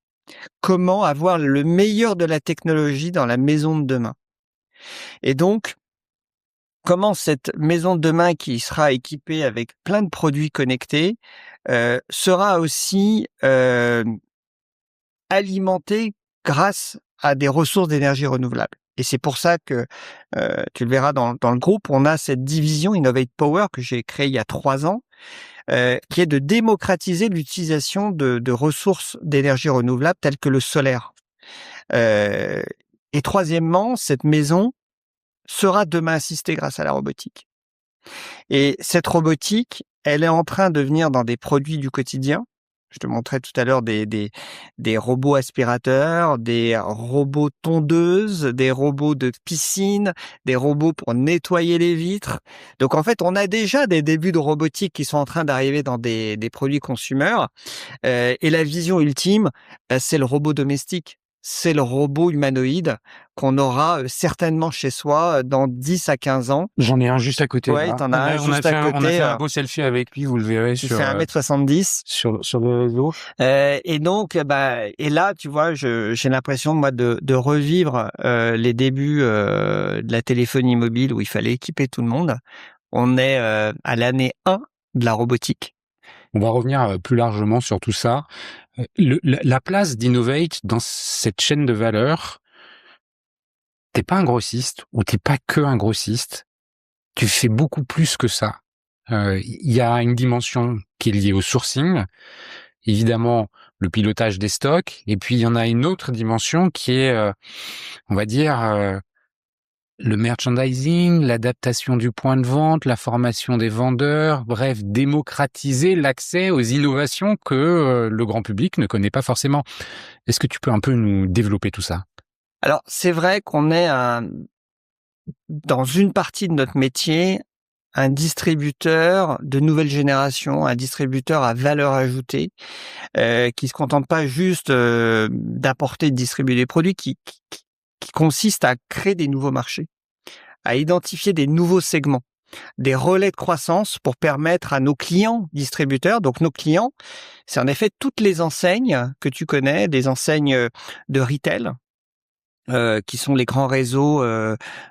Comment avoir le meilleur de la technologie dans la maison de demain. Et donc, comment cette maison de demain qui sera équipée avec plein de produits connectés sera aussi alimentée grâce à des ressources d'énergie renouvelables. Et c'est pour ça que, tu le verras dans le groupe, on a cette division Innovate Power que j'ai créée il y a 3 ans, qui est de démocratiser l'utilisation de ressources d'énergie renouvelable telles que le solaire. Et troisièmement, cette maison sera demain assistée grâce à la robotique. Et cette robotique, elle est en train de venir dans des produits du quotidien. Je te montrais tout à l'heure des robots aspirateurs, des robots tondeuses, des robots de piscine, des robots pour nettoyer les vitres. Donc en fait, on a déjà des débuts de robotique qui sont en train d'arriver dans des produits consommateurs. Et la vision ultime, c'est le robot domestique. C'est le robot humanoïde qu'on aura certainement chez soi dans 10 à 15 ans. J'en ai un juste à côté. Ouais, Là. t'en as un juste à côté. On a fait un beau selfie avec lui, vous le verrez qui fait 1m70. Sur le réseau. Et donc, et là, tu vois, j'ai l'impression, moi, de revivre les débuts de la téléphonie mobile où il fallait équiper tout le monde. On est à l'année 1 de la robotique. On va revenir plus largement sur tout ça. La place d'Innovate dans cette chaîne de valeur, t'es pas un grossiste ou t'es pas que un grossiste. Tu fais beaucoup plus que ça. Il y a une dimension qui est liée au sourcing, évidemment le pilotage des stocks, et puis il y en a une autre dimension qui est, on va dire, le merchandising, l'adaptation du point de vente, la formation des vendeurs, bref, démocratiser l'accès aux innovations que le grand public ne connaît pas forcément. Est-ce que tu peux un peu nous développer tout ça? Alors, c'est vrai qu'on est dans une partie de notre métier, un distributeur de nouvelle génération, un distributeur à valeur ajoutée, qui se contente pas juste d'apporter et de distribuer des produits, qui consiste à créer des nouveaux marchés, à identifier des nouveaux segments, des relais de croissance pour permettre à nos clients distributeurs, donc nos clients, c'est en effet toutes les enseignes que tu connais, des enseignes de retail, qui sont les grands réseaux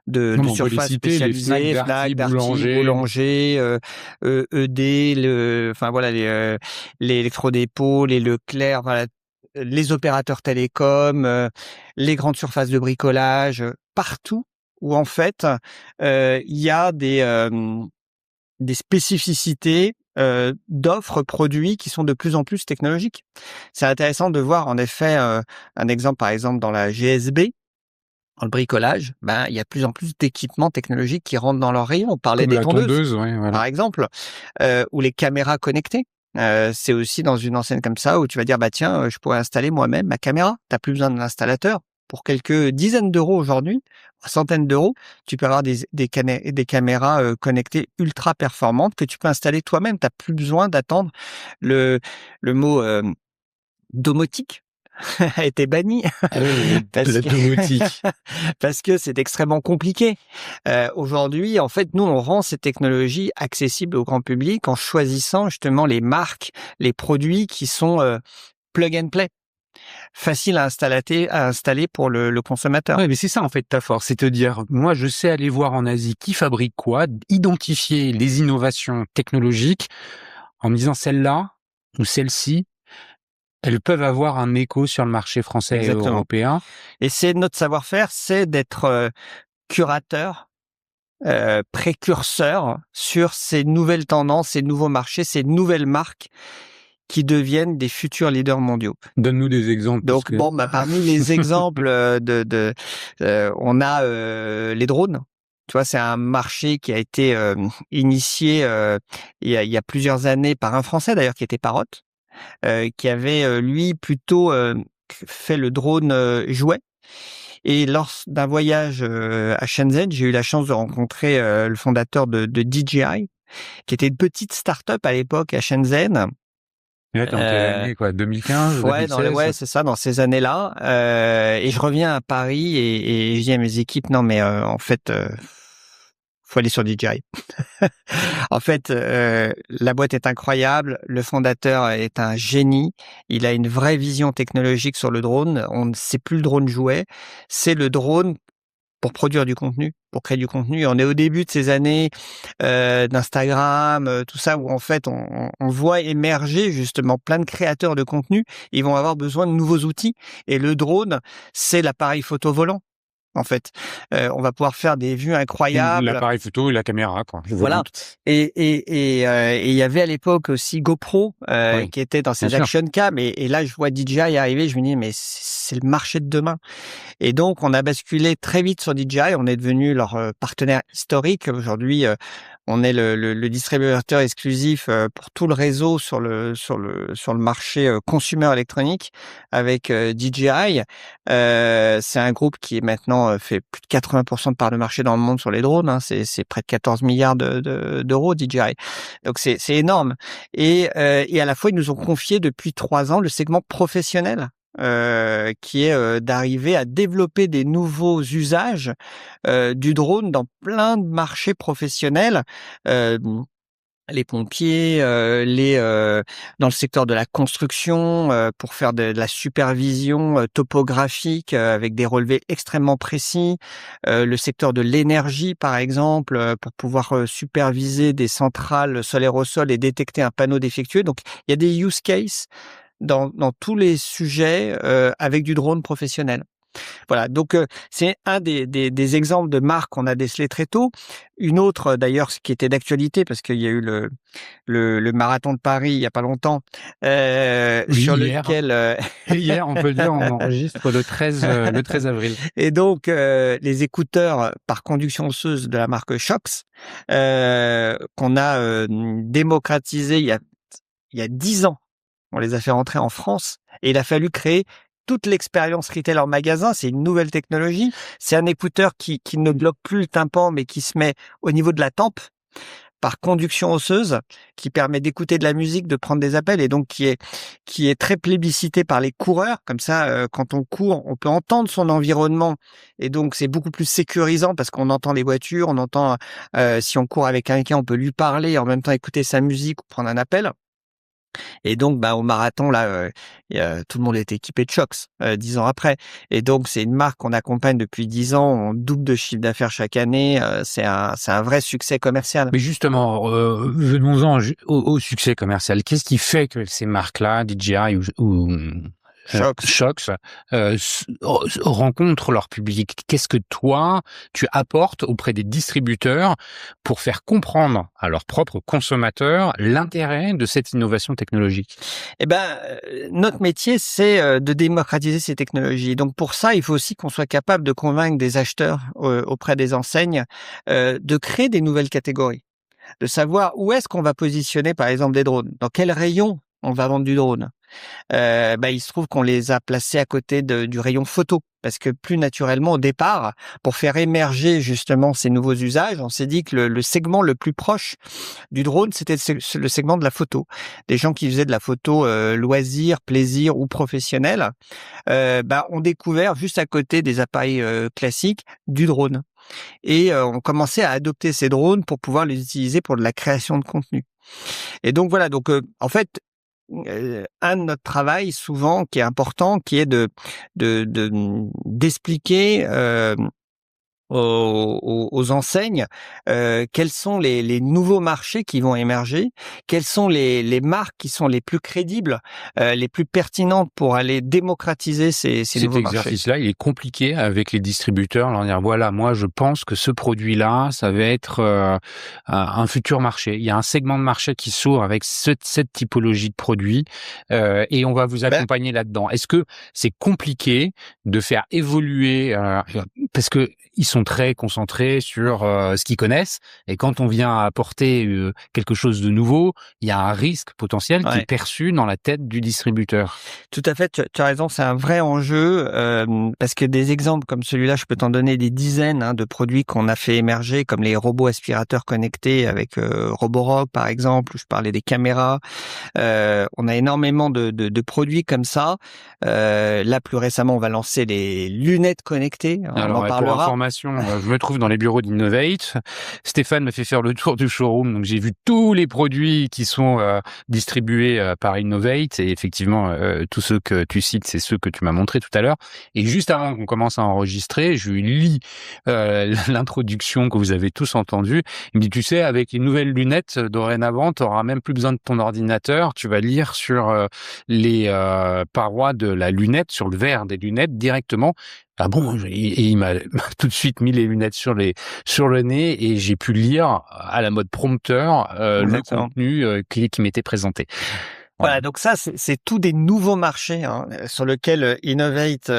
de surface spécialisées, Fnac, Darty, Boulanger, ED, enfin voilà les Electrodépôt, les Leclerc, voilà les opérateurs télécoms, les grandes surfaces de bricolage, partout où en fait il y a des spécificités d'offres produits qui sont de plus en plus technologiques. C'est intéressant de voir en effet un exemple par exemple dans la GSB. Dans le bricolage, il y a de plus en plus d'équipements technologiques qui rentrent dans leur rayon. On parlait des tondeuses, ouais, voilà. par exemple, ou les caméras connectées. C'est aussi dans une enseigne comme ça où tu vas dire, tiens, je pourrais installer moi-même ma caméra. T'as plus besoin d'un installateur. Pour quelques dizaines d'euros aujourd'hui, centaines d'euros, tu peux avoir des caméras connectées ultra performantes que tu peux installer toi-même. T'as plus besoin d'attendre le mot domotique a été banni parce que c'est extrêmement compliqué. Aujourd'hui, en fait, nous, on rend ces technologies accessibles au grand public en choisissant justement les marques, les produits qui sont plug and play, facile à installer pour le consommateur. Ouais, mais c'est ça en fait ta force, c'est te dire, moi je sais aller voir en Asie qui fabrique quoi, identifier les innovations technologiques en me disant celle-là ou celle-ci, elles peuvent avoir un écho sur le marché français et européen. Et c'est notre savoir-faire, c'est d'être curateur, précurseur sur ces nouvelles tendances, ces nouveaux marchés, ces nouvelles marques qui deviennent des futurs leaders mondiaux. Donne-nous des exemples. Donc parmi les exemples on a les drones. Tu vois, c'est un marché qui a été initié il y a plusieurs années par un Français d'ailleurs qui était Parrot. Qui avait lui plutôt fait le drone jouet. Et lors d'un voyage à Shenzhen, j'ai eu la chance de rencontrer le fondateur de DJI, qui était une petite start-up à l'époque à Shenzhen. Ouais, dans quelle année, quoi, 2015, 2016? Ouais, c'est ça, dans ces années-là. Et je reviens à Paris et je dis à mes équipes, non mais en fait, faut aller sur DJI. En fait, la boîte est incroyable. Le fondateur est un génie. Il a une vraie vision technologique sur le drone. C'est plus le drone jouet, c'est le drone pour produire du contenu, pour créer du contenu. On est au début de ces années d'Instagram, tout ça, où en fait on voit émerger justement plein de créateurs de contenu. Ils vont avoir besoin de nouveaux outils. Et le drone, c'est l'appareil photo volant. En fait, on va pouvoir faire des vues incroyables. L'appareil photo et la caméra, quoi. Voilà. Et il y avait à l'époque aussi GoPro qui était dans ces action cam. Et là, je vois DJI arriver, je me dis mais c'est le marché de demain. Et donc, on a basculé très vite sur DJI. On est devenu leur partenaire historique. Aujourd'hui, On est le distributeur exclusif pour tout le réseau sur le marché consumer électronique avec DJI. C'est un groupe qui maintenant fait plus de 80% de part de marché dans le monde sur les drones. Hein. C'est près de 14 milliards d'euros DJI. Donc c'est énorme. Et à la fois ils nous ont confié depuis 3 ans le segment professionnel. Qui est d'arriver à développer des nouveaux usages du drone dans plein de marchés professionnels, les pompiers, dans le secteur de la construction, pour faire de la supervision topographique avec des relevés extrêmement précis, le secteur de l'énergie par exemple, pour pouvoir superviser des centrales solaires au sol et détecter un panneau défectueux. Donc il y a des use cases dans tous les sujets avec du drone professionnel. Voilà, donc c'est un des exemples de marques qu'on a décelé très tôt. Une autre d'ailleurs qui était d'actualité parce qu'il y a eu le marathon de Paris il y a pas longtemps, sur lequel hier, on peut le dire, on enregistre le 13 avril. Et donc les écouteurs par conduction osseuse de la marque Shox qu'on a démocratisé il y a 10 ans. On les a fait rentrer en France et il a fallu créer toute l'expérience retail en magasin. C'est une nouvelle technologie. C'est un écouteur qui ne bloque plus le tympan, mais qui se met au niveau de la tempe par conduction osseuse, qui permet d'écouter de la musique, de prendre des appels et donc qui est très plébiscité par les coureurs. Comme ça, quand on court, on peut entendre son environnement et donc c'est beaucoup plus sécurisant parce qu'on entend les voitures, on entend si on court avec quelqu'un, on peut lui parler et en même temps écouter sa musique ou prendre un appel. Et donc, au marathon, là, tout le monde est équipé de Shox 10 ans après. Et donc, c'est une marque qu'on accompagne depuis 10 ans. On double de chiffre d'affaires chaque année. C'est un vrai succès commercial. Mais justement, venons-en au succès commercial. Qu'est-ce qui fait que ces marques-là, DJI ou Shox rencontrent leur public? Qu'est-ce que toi, tu apportes auprès des distributeurs pour faire comprendre à leurs propres consommateurs l'intérêt de cette innovation technologique? Notre métier, c'est de démocratiser ces technologies. Donc pour ça, il faut aussi qu'on soit capable de convaincre des acheteurs auprès des enseignes de créer des nouvelles catégories, de savoir où est-ce qu'on va positionner, par exemple, des drones, dans quel rayon on va vendre du drone. Il se trouve qu'on les a placés à côté du rayon photo parce que plus naturellement au départ, pour faire émerger justement ces nouveaux usages, on s'est dit que le segment le plus proche du drone, c'était le segment de la photo. Des gens qui faisaient de la photo loisir, plaisir ou professionnel, ont découvert juste à côté des appareils classiques du drone. Et on commençait à adopter ces drones pour pouvoir les utiliser pour de la création de contenu. Et donc voilà, en fait, un de notre travail souvent qui est important, qui est d'expliquer aux enseignes quels sont les nouveaux marchés qui vont émerger, quelles sont les marques qui sont les plus crédibles, les plus pertinentes pour aller démocratiser ces nouveaux marchés. Cet exercice-là, il est compliqué avec les distributeurs, leur dire voilà, moi je pense que ce produit-là, ça va être un futur marché. Il y a un segment de marché qui s'ouvre avec cette typologie de produits et on va vous accompagner là-dedans. Est-ce que c'est compliqué de faire évoluer parce que ils sont très concentrés sur ce qu'ils connaissent et quand on vient apporter quelque chose de nouveau, il y a un risque potentiel qui est perçu dans la tête du distributeur. Tout à fait, tu as raison, c'est un vrai enjeu parce que des exemples comme celui-là, je peux t'en donner des dizaines de produits qu'on a fait émerger comme les robots aspirateurs connectés avec Roborock par exemple, où je parlais des caméras. On a énormément de produits comme ça. Là, plus récemment, on va lancer les lunettes connectées. Alors, en parlera. Pour information, je me trouve dans les bureaux d'Innovate. Stéphane m'a fait faire le tour du showroom, donc j'ai vu tous les produits qui sont distribués par Innovate et effectivement, tous ceux que tu cites, c'est ceux que tu m'as montré tout à l'heure. Et juste avant qu'on commence à enregistrer, je lui lis l'introduction que vous avez tous entendue. Il me dit, tu sais, avec les nouvelles lunettes, dorénavant, tu n'auras même plus besoin de ton ordinateur. Tu vas lire sur les parois de la lunette, sur le verre des lunettes directement. Ah bon? Et il m'a tout de suite mis les lunettes sur le nez et j'ai pu lire à la mode prompteur le contenu qui m'était présenté. Voilà, donc ça, c'est tout des nouveaux marchés hein, sur lesquels Innovate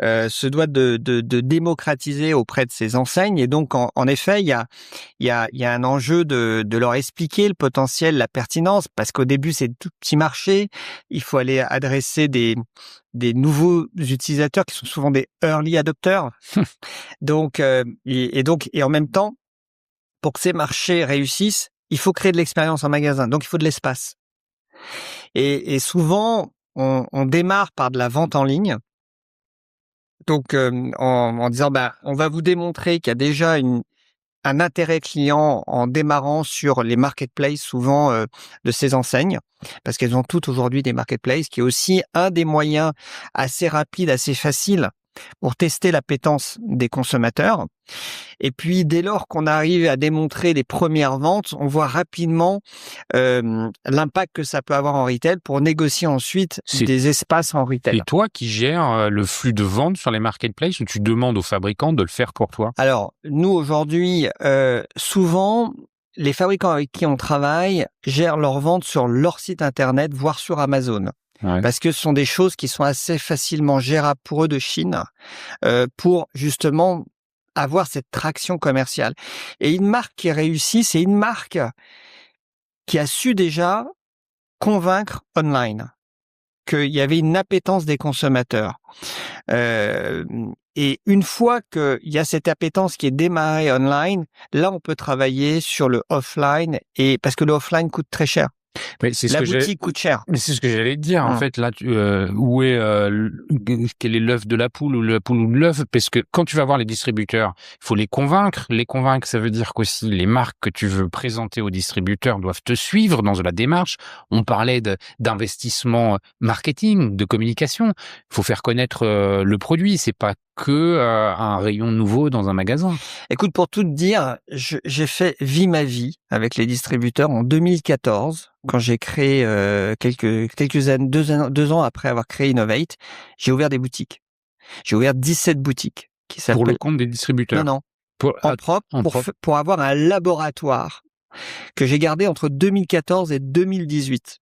se doit de démocratiser auprès de ses enseignes. Et donc, en effet, il y a un enjeu de leur expliquer le potentiel, la pertinence, parce qu'au début, c'est tout petit marché. Il faut aller adresser des nouveaux utilisateurs qui sont souvent des early adopters. Donc, et en même temps, pour que ces marchés réussissent, il faut créer de l'expérience en magasin. Donc, il faut de l'espace. Et souvent, on démarre par de la vente en ligne. Donc, en disant, on va vous démontrer qu'il y a déjà un intérêt client en démarrant sur les marketplaces, souvent de ces enseignes, parce qu'elles ont toutes aujourd'hui des marketplaces, qui est aussi un des moyens assez rapides, assez faciles pour tester l'appétence des consommateurs. Et puis, dès lors qu'on arrive à démontrer les premières ventes, on voit rapidement l'impact que ça peut avoir en retail pour négocier ensuite des espaces en retail. C'est toi qui gères le flux de vente sur les marketplaces ou tu demandes aux fabricants de le faire pour toi? Alors, nous, aujourd'hui, souvent, les fabricants avec qui on travaille gèrent leurs ventes sur leur site internet, voire sur Amazon. Ouais. Parce que ce sont des choses qui sont assez facilement gérables pour eux de Chine, pour justement avoir cette traction commerciale. Et une marque qui réussit, c'est une marque qui a su déjà convaincre online qu'il y avait une appétence des consommateurs. Et une fois qu'il y a cette appétence qui est démarrée online, là, on peut travailler sur le offline, et parce que le offline coûte très cher. Mais c'est la boutique coûte cher. Mais c'est ce que j'allais te dire. En fait, là, où est quel est l'œuf de la poule ou la poule de l'œuf? Parce que quand tu vas voir les distributeurs, il faut les convaincre. Les convaincre, ça veut dire qu'aussi les marques que tu veux présenter aux distributeurs doivent te suivre dans la démarche. On parlait d'investissement marketing, de communication. Il faut faire connaître le produit. C'est pas que un rayon nouveau dans un magasin. Écoute, pour tout te dire, j'ai fait Vie ma vie avec les distributeurs en 2014, quand j'ai créé quelques années, 2 ans après avoir créé Innovate, j'ai ouvert des boutiques. J'ai ouvert 17 boutiques qui s'appellent... Pour le compte des distributeurs. Non, en propre, pour avoir un laboratoire que j'ai gardé entre 2014 et 2018.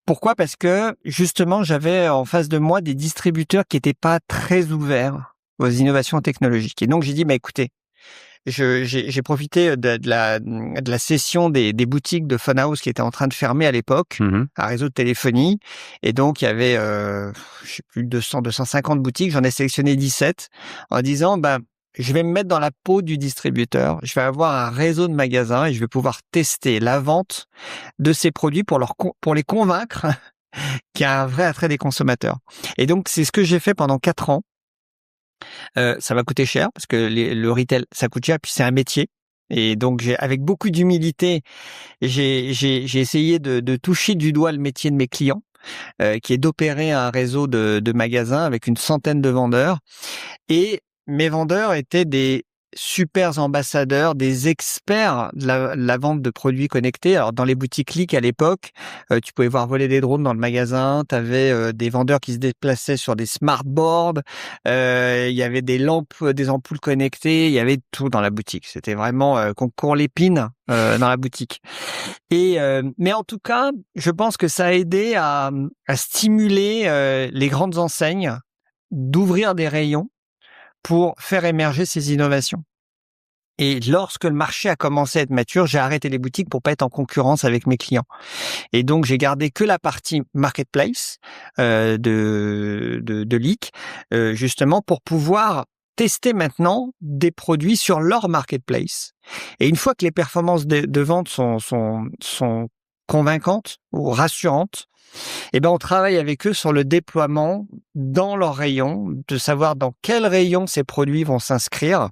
Pourquoi? Parce que, justement, j'avais en face de moi des distributeurs qui n'étaient pas très ouverts aux innovations technologiques. Et donc, j'ai dit, écoutez, j'ai profité de la cession des boutiques de Funhouse qui étaient en train de fermer à l'époque, un réseau de téléphonie. Et donc, il y avait, je sais plus, 250 boutiques. J'en ai sélectionné 17 en disant, je vais me mettre dans la peau du distributeur. Je vais avoir un réseau de magasins et je vais pouvoir tester la vente de ces produits pour les convaincre qu'il y a un vrai attrait des consommateurs. Et donc, c'est ce que j'ai fait pendant 4 ans. Ça m'a coûté cher parce que le retail, ça coûte cher, puis c'est un métier. Et donc, avec beaucoup d'humilité, j'ai essayé de toucher du doigt le métier de mes clients, qui est d'opérer un réseau de magasins avec une centaine de vendeurs. Et mes vendeurs étaient des super ambassadeurs, des experts de la vente de produits connectés. Alors, dans les boutiques Leak à l'époque, tu pouvais voir voler des drones dans le magasin. Tu avais des vendeurs qui se déplaçaient sur des smartboards. Il y avait des lampes, des ampoules connectées. Il y avait tout dans la boutique. C'était vraiment concours l'épine dans la boutique. Et mais en tout cas, je pense que ça a aidé à stimuler les grandes enseignes d'ouvrir des rayons pour faire émerger ces innovations. Et lorsque le marché a commencé à être mature, j'ai arrêté les boutiques pour pas être en concurrence avec mes clients. Et donc, j'ai gardé que la partie marketplace de Leak, justement pour pouvoir tester maintenant des produits sur leur marketplace. Et une fois que les performances de vente sont convaincantes ou rassurantes, on travaille avec eux sur le déploiement dans leurs rayons, de savoir dans quel rayon ces produits vont s'inscrire.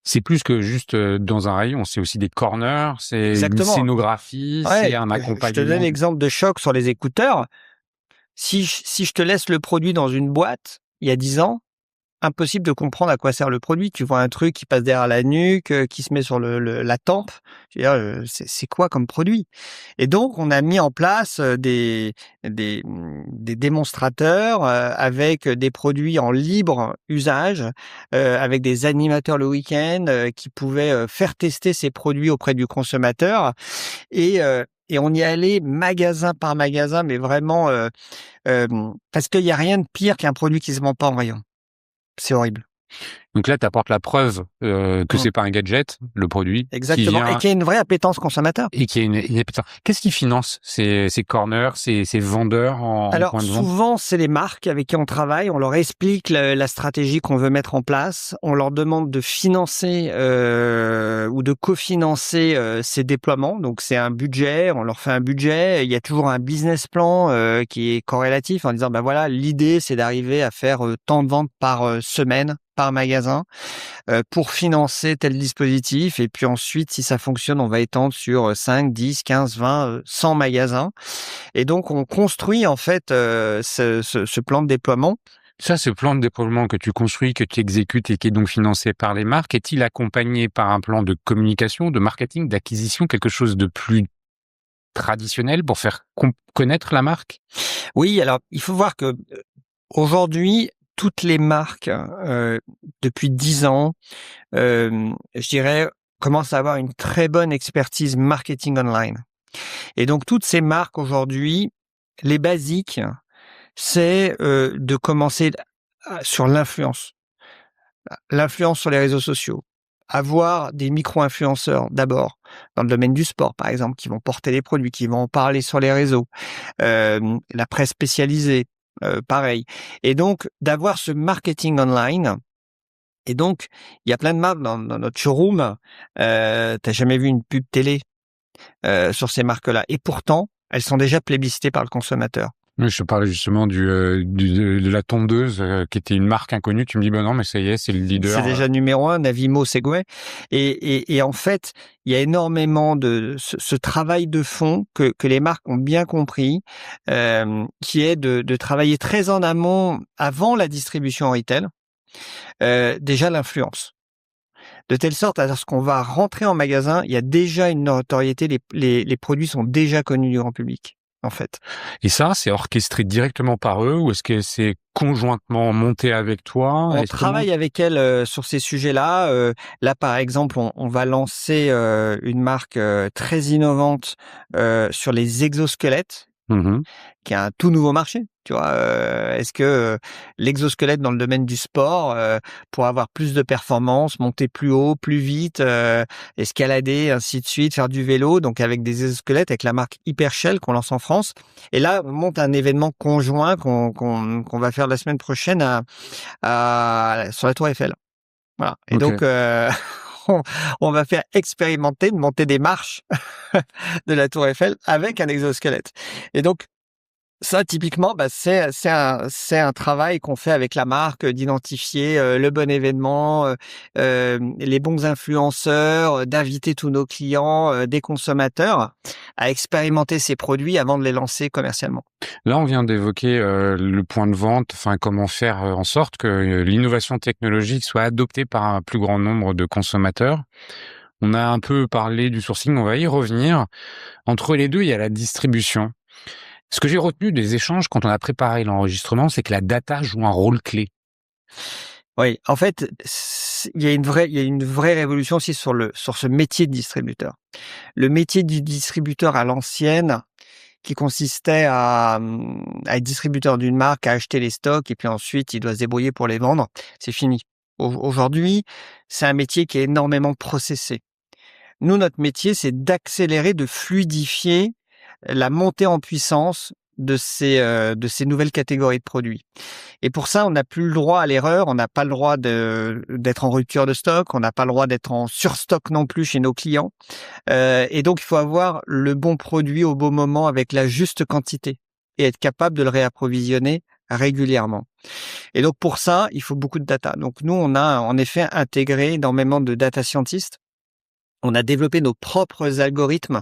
C'est plus que juste dans un rayon, c'est aussi des corners, c'est une scénographie, c'est un accompagnement. Je te donne l'exemple de choc sur les écouteurs. Si je te laisse le produit dans une boîte, il y a 10 ans, impossible de comprendre à quoi sert le produit. Tu vois un truc qui passe derrière la nuque, qui se met sur la tempe. Je veux dire, c'est quoi comme produit? Et donc, on a mis en place des démonstrateurs avec des produits en libre usage, avec des animateurs le week-end qui pouvaient faire tester ces produits auprès du consommateur. Et on y allait magasin par magasin, mais vraiment parce qu'il y a rien de pire qu'un produit qui se vend pas en rayon. C'est horrible. Donc là, tu apportes la preuve que c'est pas un gadget, le produit, qui Exactement. vient Et qu'il y a une vraie appétence consommateur. et qui a une appétence. Qu'est-ce qui finance ces corners, ces vendeurs en Alors, point de vente? souvent, c'est les marques avec qui on travaille. On leur explique la stratégie qu'on veut mettre en place. On leur demande de financer ou de cofinancer ces déploiements. Donc, c'est un budget. On leur fait un budget. Il y a toujours un business plan qui est corrélatif en disant, ben voilà, l'idée, c'est d'arriver à faire tant de ventes par semaine, par magasin, pour financer tel dispositif. Et puis ensuite, si ça fonctionne, on va étendre sur 5, 10, 15, 20, 100 magasins. Et donc, on construit en fait ce plan de déploiement. Ça, ce plan de déploiement que tu construis, que tu exécutes et qui est donc financé par les marques, est-il accompagné par un plan de communication, de marketing, d'acquisition, quelque chose de plus traditionnel pour faire connaître la marque? Oui, alors il faut voir que aujourd'hui, toutes les marques, depuis 10 ans, je dirais, commencent à avoir une très bonne expertise marketing online. Et donc, toutes ces marques aujourd'hui, les basiques, c'est de commencer sur l'influence. L'influence sur les réseaux sociaux. Avoir des micro-influenceurs d'abord, dans le domaine du sport, par exemple, qui vont porter les produits, qui vont en parler sur les réseaux. La presse spécialisée, pareil. Et donc, d'avoir ce marketing online. Et donc, il y a plein de marques dans notre showroom. T'as jamais vu une pub télé sur ces marques-là. Et pourtant, elles sont déjà plébiscitées par le consommateur. Oui, je te parlais justement de la tondeuse qui était une marque inconnue. Tu me dis, ben non, mais ça y est, c'est le leader. C'est déjà numéro 1, Navimo, Segway. Et en fait, il y a énormément de ce travail de fond que les marques ont bien compris, qui est de travailler très en amont, avant la distribution en retail, déjà l'influence. De telle sorte à ce qu'on va rentrer en magasin, il y a déjà une notoriété, les produits sont déjà connus du grand public, en fait. Et ça, c'est orchestré directement par eux ou est-ce que c'est conjointement monté avec toi? On travaille avec elles sur ces sujets-là. Là, par exemple, on va lancer une marque très innovante sur les exosquelettes, qui est un tout nouveau marché. Tu vois, est-ce que l'exosquelette dans le domaine du sport, pour avoir plus de performance, monter plus haut, plus vite, escalader, ainsi de suite, faire du vélo, donc avec des exosquelettes, avec la marque Hypershell qu'on lance en France. Et là, on monte un événement conjoint qu'on va faire la semaine prochaine sur la Tour Eiffel. Voilà. Et donc, on va faire expérimenter de monter des marches de la Tour Eiffel avec un exosquelette. Et donc, ça, typiquement, c'est un travail qu'on fait avec la marque, d'identifier le bon événement, les bons influenceurs, d'inviter tous nos clients, des consommateurs à expérimenter ces produits avant de les lancer commercialement. Là, on vient d'évoquer le point de vente, enfin comment faire en sorte que l'innovation technologique soit adoptée par un plus grand nombre de consommateurs. On a un peu parlé du sourcing, on va y revenir. Entre les deux, il y a la distribution. Ce que j'ai retenu des échanges quand on a préparé l'enregistrement, c'est que la data joue un rôle clé. Oui, en fait, il y a une vraie révolution aussi sur ce métier de distributeur. Le métier du distributeur à l'ancienne, qui consistait à être distributeur d'une marque, à acheter les stocks et puis ensuite il doit se débrouiller pour les vendre, c'est fini. Aujourd'hui, c'est un métier qui est énormément processé. Nous, notre métier, c'est d'accélérer, de fluidifier la montée en puissance de ces nouvelles catégories de produits. Et pour ça, on n'a plus le droit à l'erreur, on n'a pas le droit d'être en rupture de stock, on n'a pas le droit d'être en surstock non plus chez nos clients. Et donc, il faut avoir le bon produit au bon moment avec la juste quantité et être capable de le réapprovisionner régulièrement. Et donc, pour ça, il faut beaucoup de data. Donc, nous, on a en effet intégré énormément de data scientists On a développé nos propres algorithmes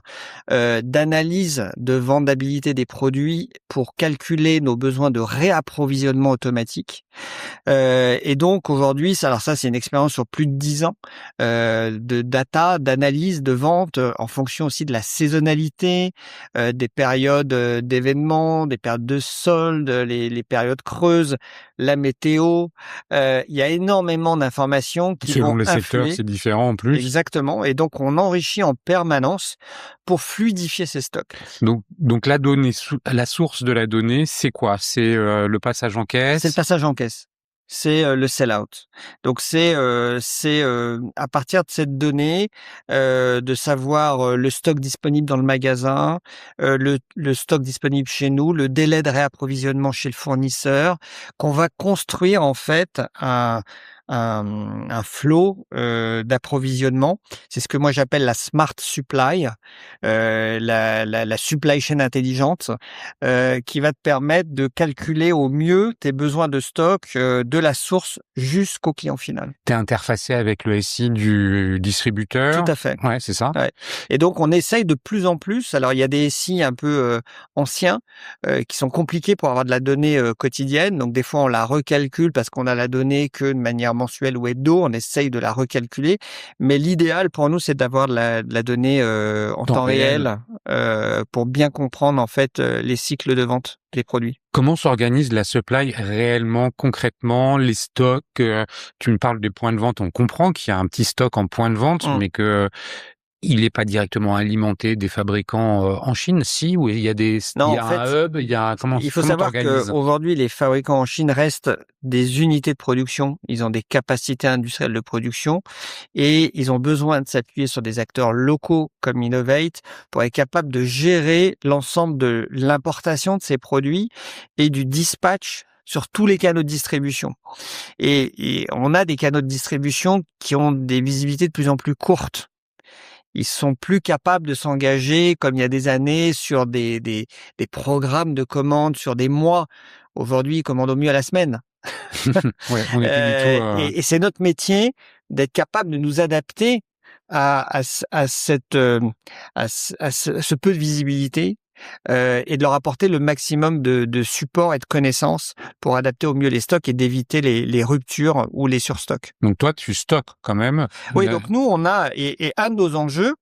d'analyse de vendabilité des produits pour calculer nos besoins de réapprovisionnement automatique. Et donc aujourd'hui, ça c'est une expérience sur plus de 10 ans de data, d'analyse, de vente en fonction aussi de la saisonnalité, des périodes d'événements, des périodes de soldes, les périodes creuses, la météo. Il y a énormément d'informations qui Selon vont les secteurs, influer. c'est différent en plus. Exactement. Et donc, on enrichit en permanence pour fluidifier ces stocks. Donc la donnée, la source de la donnée, c'est quoi? C'est le passage en caisse? C'est le passage en caisse. C'est le sell-out. Donc c'est à partir de cette donnée de savoir le stock disponible dans le magasin, le stock disponible chez nous, le délai de réapprovisionnement chez le fournisseur, qu'on va construire en fait un flow d'approvisionnement. C'est ce que moi j'appelle la smart supply, la supply chain intelligente, qui va te permettre de calculer au mieux tes besoins de stock de la source jusqu'au client final. T'es interfacé avec le SI du distributeur. Tout à fait. Ouais, c'est ça. Ouais. Et donc on essaye de plus en plus. Alors il y a des SI un peu anciens qui sont compliqués pour avoir de la donnée quotidienne. Donc des fois on la recalcule parce qu'on a la donnée que de manière mensuelle ou hebdo. On essaye de la recalculer. Mais l'idéal pour nous c'est d'avoir de la donnée en temps réel pour bien comprendre en fait les cycles de vente des produits. Comment s'organise la supply réellement, concrètement, les stocks? Tu me parles des points de vente, on comprend qu'il y a un petit stock en point de vente, mais que il n'est pas directement alimenté des fabricants en Chine, si, ou il y a un hub, il y a il faut savoir qu'aujourd'hui les fabricants en Chine restent des unités de production, ils ont des capacités industrielles de production et ils ont besoin de s'appuyer sur des acteurs locaux comme Innovate pour être capable de gérer l'ensemble de l'importation de ces produits et du dispatch sur tous les canaux de distribution. Et on a des canaux de distribution qui ont des visibilités de plus en plus courtes. Ils sont plus capables de s'engager, comme il y a des années, sur des programmes de commandes sur des mois. Aujourd'hui, ils commandent au mieux à la semaine. Ouais, on était du tout, et c'est notre métier d'être capable de nous adapter à ce peu de visibilité et de leur apporter le maximum de support et de connaissances pour adapter au mieux les stocks et d'éviter les ruptures ou les surstocks. Donc toi, tu stockes quand même. Oui, donc nous, on a, et un de nos enjeux,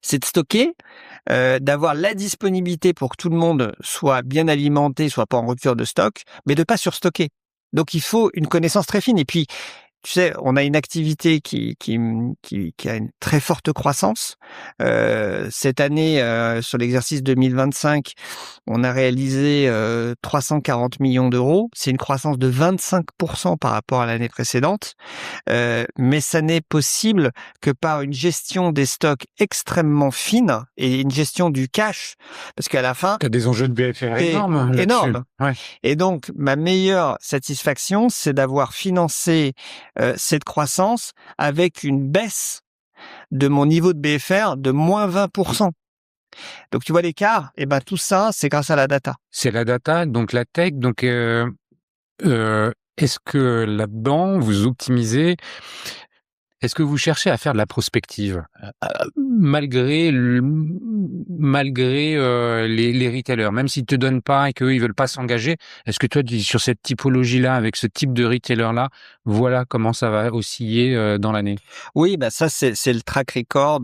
c'est de stocker, d'avoir la disponibilité pour que tout le monde soit bien alimenté, soit pas en rupture de stock, mais de pas surstocker. Donc il faut une connaissance très fine. Et puis, tu sais, on a une activité qui a une très forte croissance. Cette année, sur l'exercice 2025, on a réalisé 340 millions d'euros. C'est une croissance de 25% par rapport à l'année précédente. Mais ça n'est possible que par une gestion des stocks extrêmement fine et une gestion du cash. Parce qu'à la fin... Tu as des enjeux de BFR énormes. Énormes. Ouais. Et donc, ma meilleure satisfaction, c'est d'avoir financé cette croissance avec une baisse de mon niveau de BFR de moins 20%. Donc, tu vois l'écart? Et ben, tout ça, c'est grâce à la data. C'est la data, donc la tech. Donc, est-ce que là-dedans, vous optimisez? Est-ce que vous cherchez à faire de la prospective malgré les retailers, même s'ils te donnent pas et qu'eux ils veulent pas s'engager? Est-ce que toi, sur cette typologie-là, avec ce type de retailer-là, voilà comment ça va osciller dans l'année? Oui, bah ça c'est le track record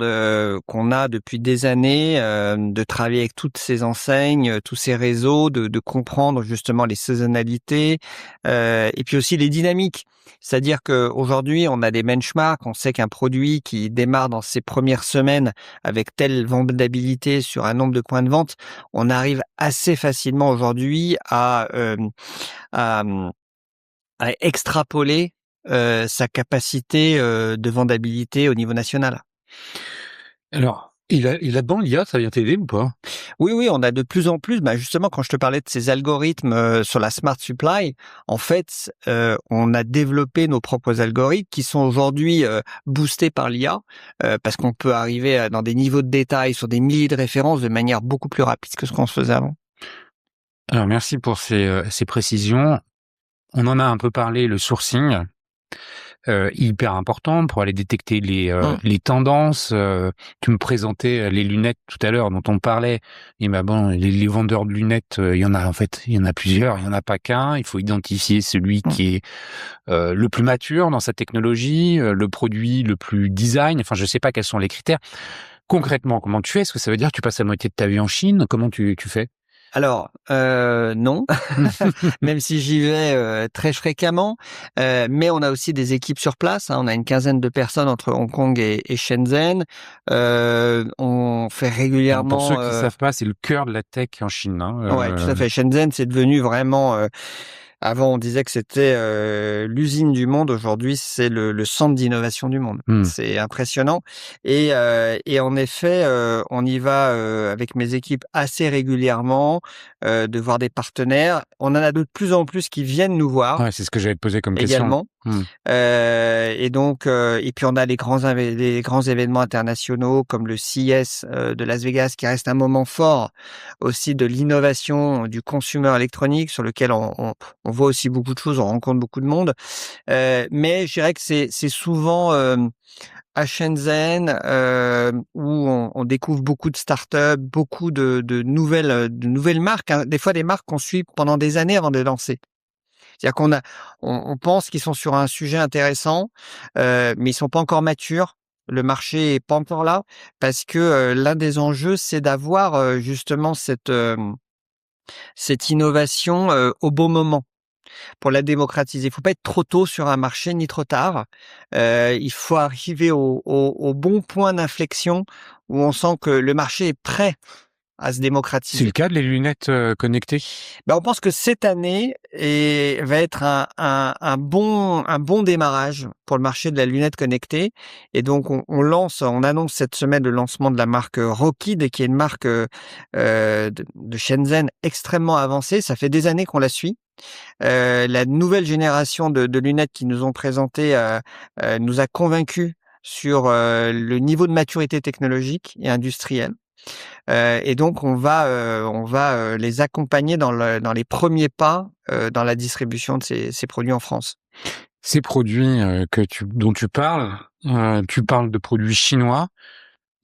qu'on a depuis des années, de travailler avec toutes ces enseignes, tous ces réseaux, de comprendre justement les saisonnalités et puis aussi les dynamiques. C'est-à-dire qu'aujourd'hui, on a des benchmarks, on sait qu'un produit qui démarre dans ses premières semaines avec telle vendabilité sur un nombre de points de vente, on arrive assez facilement aujourd'hui à extrapoler sa capacité de vendabilité au niveau national. Alors, et là-dedans, l'IA, ça vient t'aider ou pas? Oui, on a de plus en plus, justement, quand je te parlais de ces algorithmes sur la smart supply, en fait, on a développé nos propres algorithmes qui sont aujourd'hui boostés par l'IA, parce qu'on peut arriver dans des niveaux de détail sur des milliers de références de manière beaucoup plus rapide que ce qu'on se faisait avant. Alors, merci pour ces précisions. On en a un peu parlé, le sourcing. hyper important pour aller détecter les tendances. Tu me présentais les lunettes tout à l'heure dont on parlait. Et bon, les vendeurs de lunettes, il y en a plusieurs, il y en a pas qu'un. Il faut identifier celui qui est le plus mature dans sa technologie, le produit le plus design. Enfin, je sais pas quels sont les critères. Concrètement, comment tu fais? Est-ce que ça veut dire que tu passes la moitié de ta vie en Chine? Comment tu fais? Alors, non, même si j'y vais très fréquemment, mais on a aussi des équipes sur place, hein. On a une quinzaine de personnes entre Hong Kong et Shenzhen. On fait Alors, régulièrement... pour ceux qui savent pas, c'est le cœur de la tech en Chine. Ouais, tout à fait. Shenzhen, c'est devenu vraiment... Avant, on disait que c'était l'usine du monde. Aujourd'hui, c'est le centre d'innovation du monde. C'est impressionnant. Et en effet, on y va avec mes équipes assez régulièrement, de voir des partenaires. On en a de plus en plus qui viennent nous voir. Ouais, c'est ce que j'allais te poser comme également. question. Et donc, et puis on a les grands événements internationaux comme le CES de Las Vegas, qui reste un moment fort aussi de l'innovation du consumer électronique, sur lequel on voit aussi beaucoup de choses, on rencontre beaucoup de monde. Mais je dirais que c'est souvent à Shenzhen où on découvre beaucoup de startups, beaucoup de nouvelles marques, hein, des fois des marques qu'on suit pendant des années avant de les lancer. C'est-à-dire on pense qu'ils sont sur un sujet intéressant, mais ils sont pas encore matures. Le marché est pas encore là, parce que l'un des enjeux, c'est d'avoir justement cette innovation au bon moment pour la démocratiser. Il faut pas être trop tôt sur un marché ni trop tard. Il faut arriver au bon point d'inflexion où on sent que le marché est prêt à se démocratiser. C'est le cas de les lunettes connectées? On pense que cette année va être un bon démarrage pour le marché de la lunette connectée. Et donc, on annonce cette semaine le lancement de la marque Rockid, qui est une marque de Shenzhen extrêmement avancée. Ça fait des années qu'on la suit. La nouvelle génération de lunettes qu'ils nous ont présentées nous a convaincus sur le niveau de maturité technologique et industrielle. Et donc on va les accompagner dans les premiers pas dans la distribution de ces produits en France. Ces produits dont tu parles de produits chinois.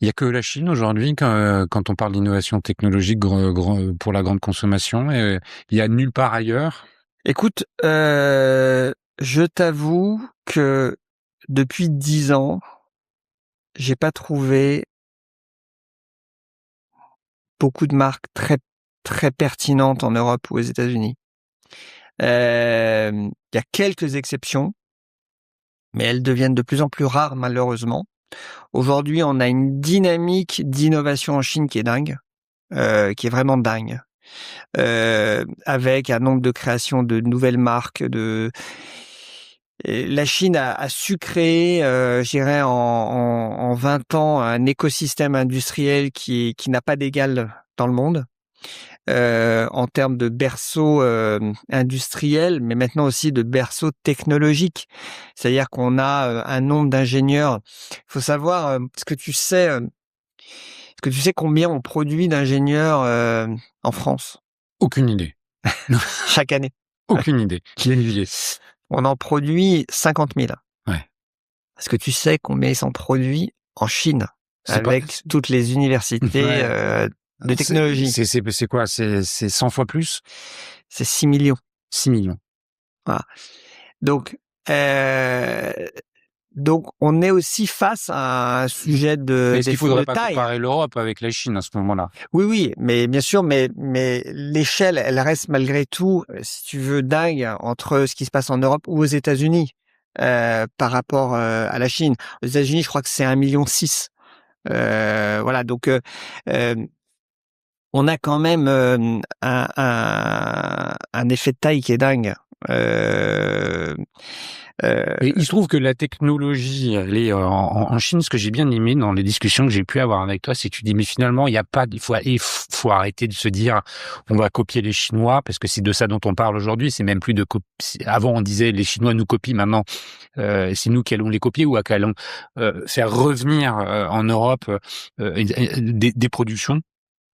Il y a que la Chine aujourd'hui quand on parle d'innovation technologique pour la grande consommation. Il y a nulle part ailleurs. Écoute, je t'avoue que depuis 10 ans, j'ai pas trouvé beaucoup de marques très très pertinentes en Europe ou aux États-Unis. Il y a quelques exceptions, mais elles deviennent de plus en plus rares, malheureusement. Aujourd'hui, on a une dynamique d'innovation en Chine qui est dingue, qui est vraiment dingue, avec un nombre de créations de nouvelles marques. La Chine a su créer, je dirais, en 20 ans, un écosystème industriel qui n'a pas d'égal dans le monde. En termes de berceau industriel, mais maintenant aussi de berceau technologique. C'est-à-dire qu'on a un nombre d'ingénieurs. Il faut savoir, est-ce que tu sais combien on produit d'ingénieurs en France Aucune idée. chaque année? Aucune idée. Quelle idée? On en produit 50 000. Ouais. Est-ce que tu sais combien ils sont produits en Chine avec toutes les universités de technologie? C'est quoi? C'est 100 fois plus? C'est 6 millions. 6 millions. Voilà. Donc, on est aussi face à un sujet de Est-ce qu'il faudrait pas taille. comparer l'Europe avec la Chine à ce moment-là? Oui, mais bien sûr, mais l'échelle, elle reste malgré tout, si tu veux, dingue entre ce qui se passe en Europe ou aux États-Unis par rapport à la Chine. Aux États-Unis, je crois que c'est 1,6 million. Voilà, donc on a quand même un effet de taille qui est dingue. Et il se trouve que la technologie, elle est en Chine. Ce que j'ai bien aimé dans les discussions que j'ai pu avoir avec toi, c'est que tu dis mais finalement il faut arrêter de se dire on va copier les Chinois, parce que c'est de ça dont on parle aujourd'hui. C'est même plus de avant on disait les Chinois nous copient, maintenant c'est nous qui allons les copier ou qui allons faire revenir en Europe des productions.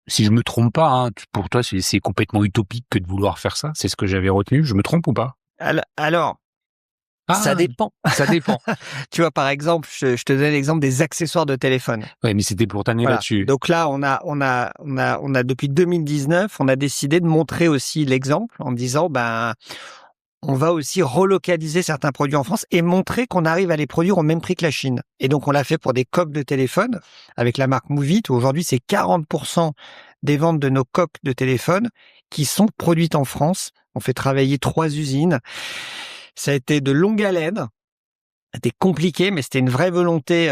Si je me trompe pas, hein, pour toi c'est complètement utopique que de vouloir faire ça. C'est ce que j'avais retenu. Je me trompe ou pas? Alors, Ça dépend. Ça dépend. Tu vois, par exemple, je te donne l'exemple des accessoires de téléphone. Ouais, mais c'était pour t'amener là-dessus. Donc là, on a depuis 2019, on a décidé de montrer aussi l'exemple en disant, on va aussi relocaliser certains produits en France et montrer qu'on arrive à les produire au même prix que la Chine. Et donc, on l'a fait pour des coques de téléphone avec la marque Movit, où aujourd'hui, c'est 40% des ventes de nos coques de téléphone qui sont produites en France. On fait travailler 3 usines. Ça a été de longue haleine. C'était compliqué, mais c'était une vraie volonté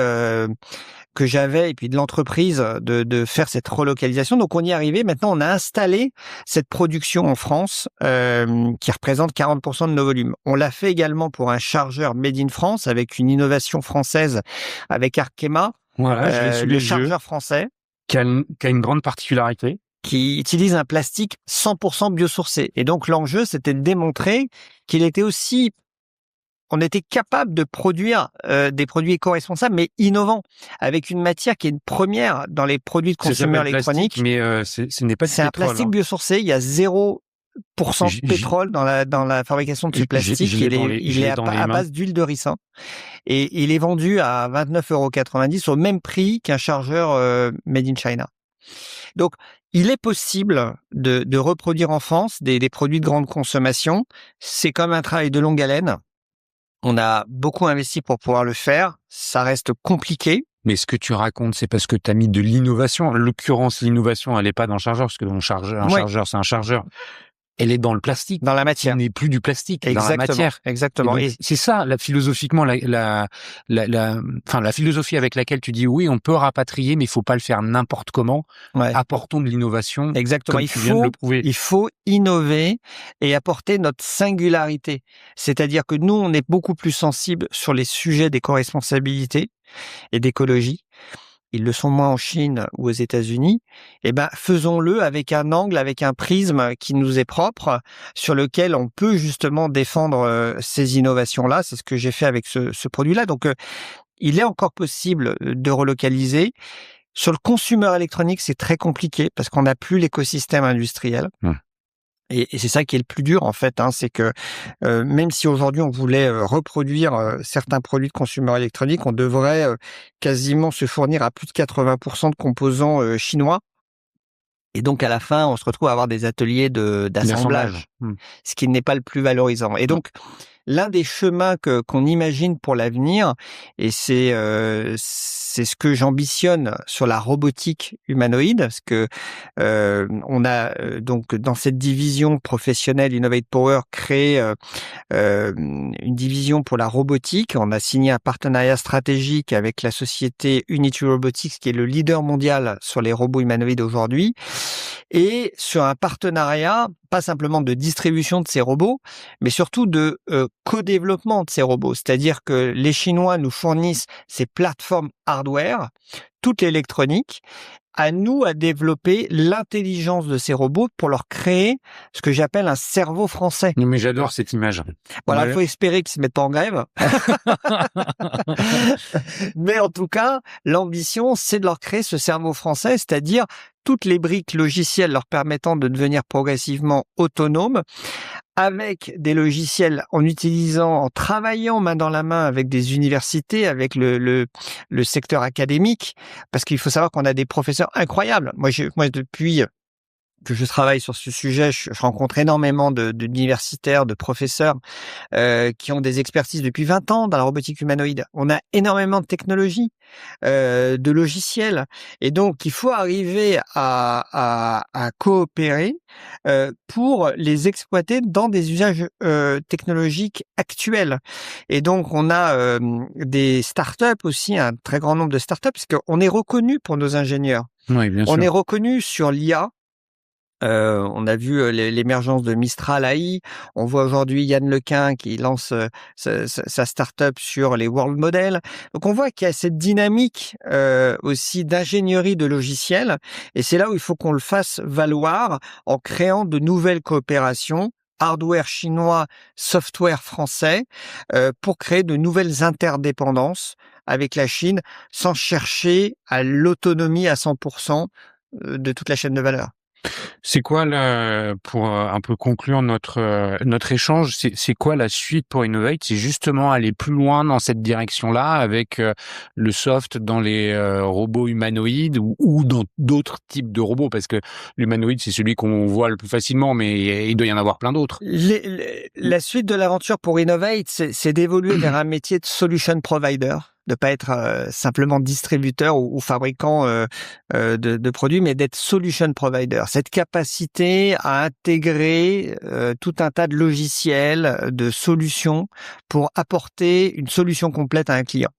que j'avais et puis de l'entreprise de faire cette relocalisation. Donc on y est arrivé. Maintenant, on a installé cette production en France qui représente 40% de nos volumes. On l'a fait également pour un chargeur made in France avec une innovation française avec Arkema. Voilà, je l'ai sous le les chargeur yeux, français qui a une grande particularité. qui utilise un plastique 100% biosourcé. Et donc l'enjeu, c'était de démontrer qu'il était aussi on était capable de produire des produits éco-responsables, mais innovants, avec une matière qui est une première dans les produits de Ça consumer s'appelle électronique. plastique, mais ce n'est pas du C'est un pétrole, plastique hein. biosourcé. Il y a 0% J- de j- pétrole dans la fabrication de ce Je plastique. je l'ai dans Il est dans les à mains. base d'huile de ricin. Et il est vendu à 29,90 € au même prix qu'un chargeur made in China. Donc, il est possible de reproduire en France des produits de grande consommation. C'est comme un travail de longue haleine. On a beaucoup investi pour pouvoir le faire. Ça reste compliqué. Mais ce que tu racontes, c'est parce que tu as mis de l'innovation. En l'occurrence, l'innovation, elle n'est pas dans le chargeur, parce que un chargeur, c'est un chargeur. Elle est dans le plastique. Dans la Qui matière. n'est plus du plastique, dans la Exactement. matière. Exactement. Et donc, c'est ça, philosophiquement, la philosophie avec laquelle tu dis oui, on peut rapatrier, mais il faut pas le faire n'importe comment. Ouais. Apportons de l'innovation. Exactement. Comme tu viens de le prouver. Il faut innover et apporter notre singularité. C'est-à-dire que nous, on est beaucoup plus sensibles sur les sujets d'éco-responsabilité et d'écologie. Ils le sont moins en Chine ou aux États-Unis. Faisons-le avec un angle, avec un prisme qui nous est propre, sur lequel on peut justement défendre ces innovations-là. C'est ce que j'ai fait avec ce produit-là. Donc, il est encore possible de relocaliser. Sur le consumer électronique, c'est très compliqué parce qu'on n'a plus l'écosystème industriel. Et c'est ça qui est le plus dur en fait, c'est que même si aujourd'hui on voulait reproduire certains produits de consumer électronique, on devrait quasiment se fournir à plus de 80% de composants chinois. Et donc à la fin, on se retrouve à avoir des ateliers d'assemblage, ce qui n'est pas le plus valorisant. Et donc l'un des chemins qu'on imagine pour l'avenir, et c'est ce que j'ambitionne sur la robotique humanoïde, parce que on a donc dans cette division professionnelle Innovate Power créé une division pour la robotique. On a signé un partenariat stratégique avec la société Unity Robotics, qui est le leader mondial sur les robots humanoïdes aujourd'hui, et sur un partenariat pas simplement de distribution de ces robots, mais surtout de co-développement de ces robots. C'est-à-dire que les Chinois nous fournissent ces plateformes hardware, toute l'électronique, à nous à développer l'intelligence de ces robots pour leur créer ce que j'appelle un cerveau français. Mais j'adore cette image. Voilà, il faut espérer qu'ils se mettent pas en grève. Mais en tout cas, l'ambition, c'est de leur créer ce cerveau français, c'est-à-dire toutes les briques logicielles leur permettant de devenir progressivement autonomes, avec des logiciels en travaillant main dans la main avec des universités, avec le secteur académique, parce qu'il faut savoir qu'on a des professeurs incroyables. Moi, depuis que je travaille sur ce sujet, je rencontre énormément d'universitaires, de professeurs qui ont des expertises depuis 20 ans dans la robotique humanoïde. On a énormément de technologies, de logiciels, et donc il faut arriver à coopérer pour les exploiter dans des usages technologiques actuels. Et donc on a des startups aussi, un très grand nombre de startups, parce qu'on est reconnu pour nos ingénieurs. Oui, bien sûr. On est reconnu sur l'IA. On a vu l'émergence de Mistral AI. On voit aujourd'hui Yann Lequin qui lance sa start-up sur les world models. Donc on voit qu'il y a cette dynamique aussi d'ingénierie de logiciels, et c'est là où il faut qu'on le fasse valoir en créant de nouvelles coopérations, hardware chinois, software français, pour créer de nouvelles interdépendances avec la Chine, sans chercher à l'autonomie à 100% de toute la chaîne de valeur. C'est quoi pour un peu conclure notre échange, c'est quoi la suite pour Innovate? C'est justement aller plus loin dans cette direction-là avec le soft dans les robots humanoïdes ou dans d'autres types de robots? Parce que l'humanoïde, c'est celui qu'on voit le plus facilement, mais il doit y en avoir plein d'autres. La suite de l'aventure pour Innovate, c'est d'évoluer vers un métier de solution provider, de pas être simplement distributeur ou fabricant de produits, mais d'être solution provider. Cette capacité à intégrer tout un tas de logiciels, de solutions pour apporter une solution complète à un client.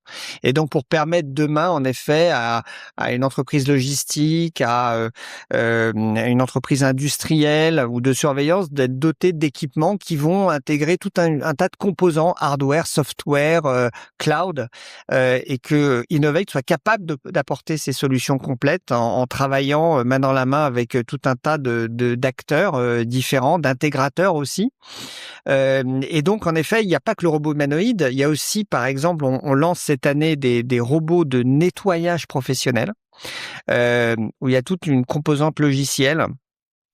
Et donc pour permettre demain, en effet, à une entreprise logistique, à une entreprise industrielle ou de surveillance d'être dotée d'équipements qui vont intégrer tout un tas de composants, hardware, software, cloud, et que Innovate soit capable d'apporter ces solutions complètes en travaillant main dans la main avec tout un tas d'acteurs différents, d'intégrateurs aussi. Et donc, en effet, il n'y a pas que le robot humanoïde. Il y a aussi, par exemple, on lance cette année des robots de nettoyage professionnel, où il y a toute une composante logicielle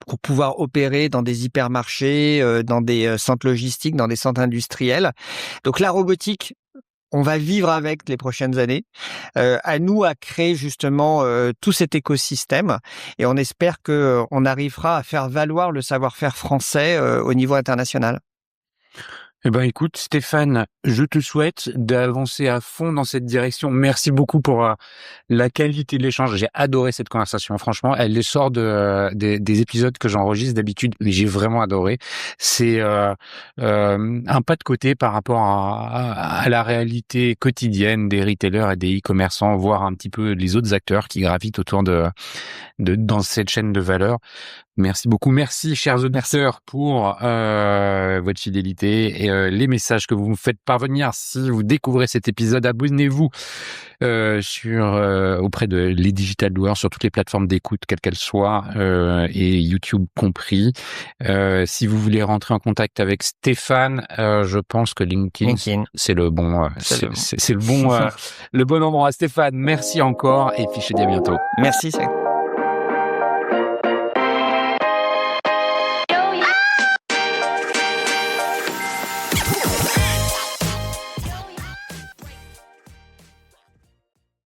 pour pouvoir opérer dans des hypermarchés, dans des centres logistiques, dans des centres industriels. Donc la robotique, on va vivre avec les prochaines années. À nous à créer justement tout cet écosystème, et on espère que on arrivera à faire valoir le savoir-faire français au niveau international. Eh ben, écoute, Stéphane, je te souhaite d'avancer à fond dans cette direction. Merci beaucoup pour la qualité de l'échange. J'ai adoré cette conversation. Franchement, elle sort des épisodes que j'enregistre d'habitude, mais j'ai vraiment adoré. C'est un pas de côté par rapport à la réalité quotidienne des retailers et des e-commerçants, voire un petit peu les autres acteurs qui gravitent autour dans cette chaîne de valeur. Merci beaucoup. Merci, chers auditeurs, pour votre fidélité et les messages que vous me faites parvenir. Si vous découvrez cet épisode, abonnez-vous auprès de les Digital Doers sur toutes les plateformes d'écoute, quelles qu'elles soient, et YouTube compris. Si vous voulez rentrer en contact avec Stéphane, je pense que LinkedIn. C'est le bon, c'est le bon, le bon endroit. Stéphane, merci encore et puis je te dis à bientôt. Merci.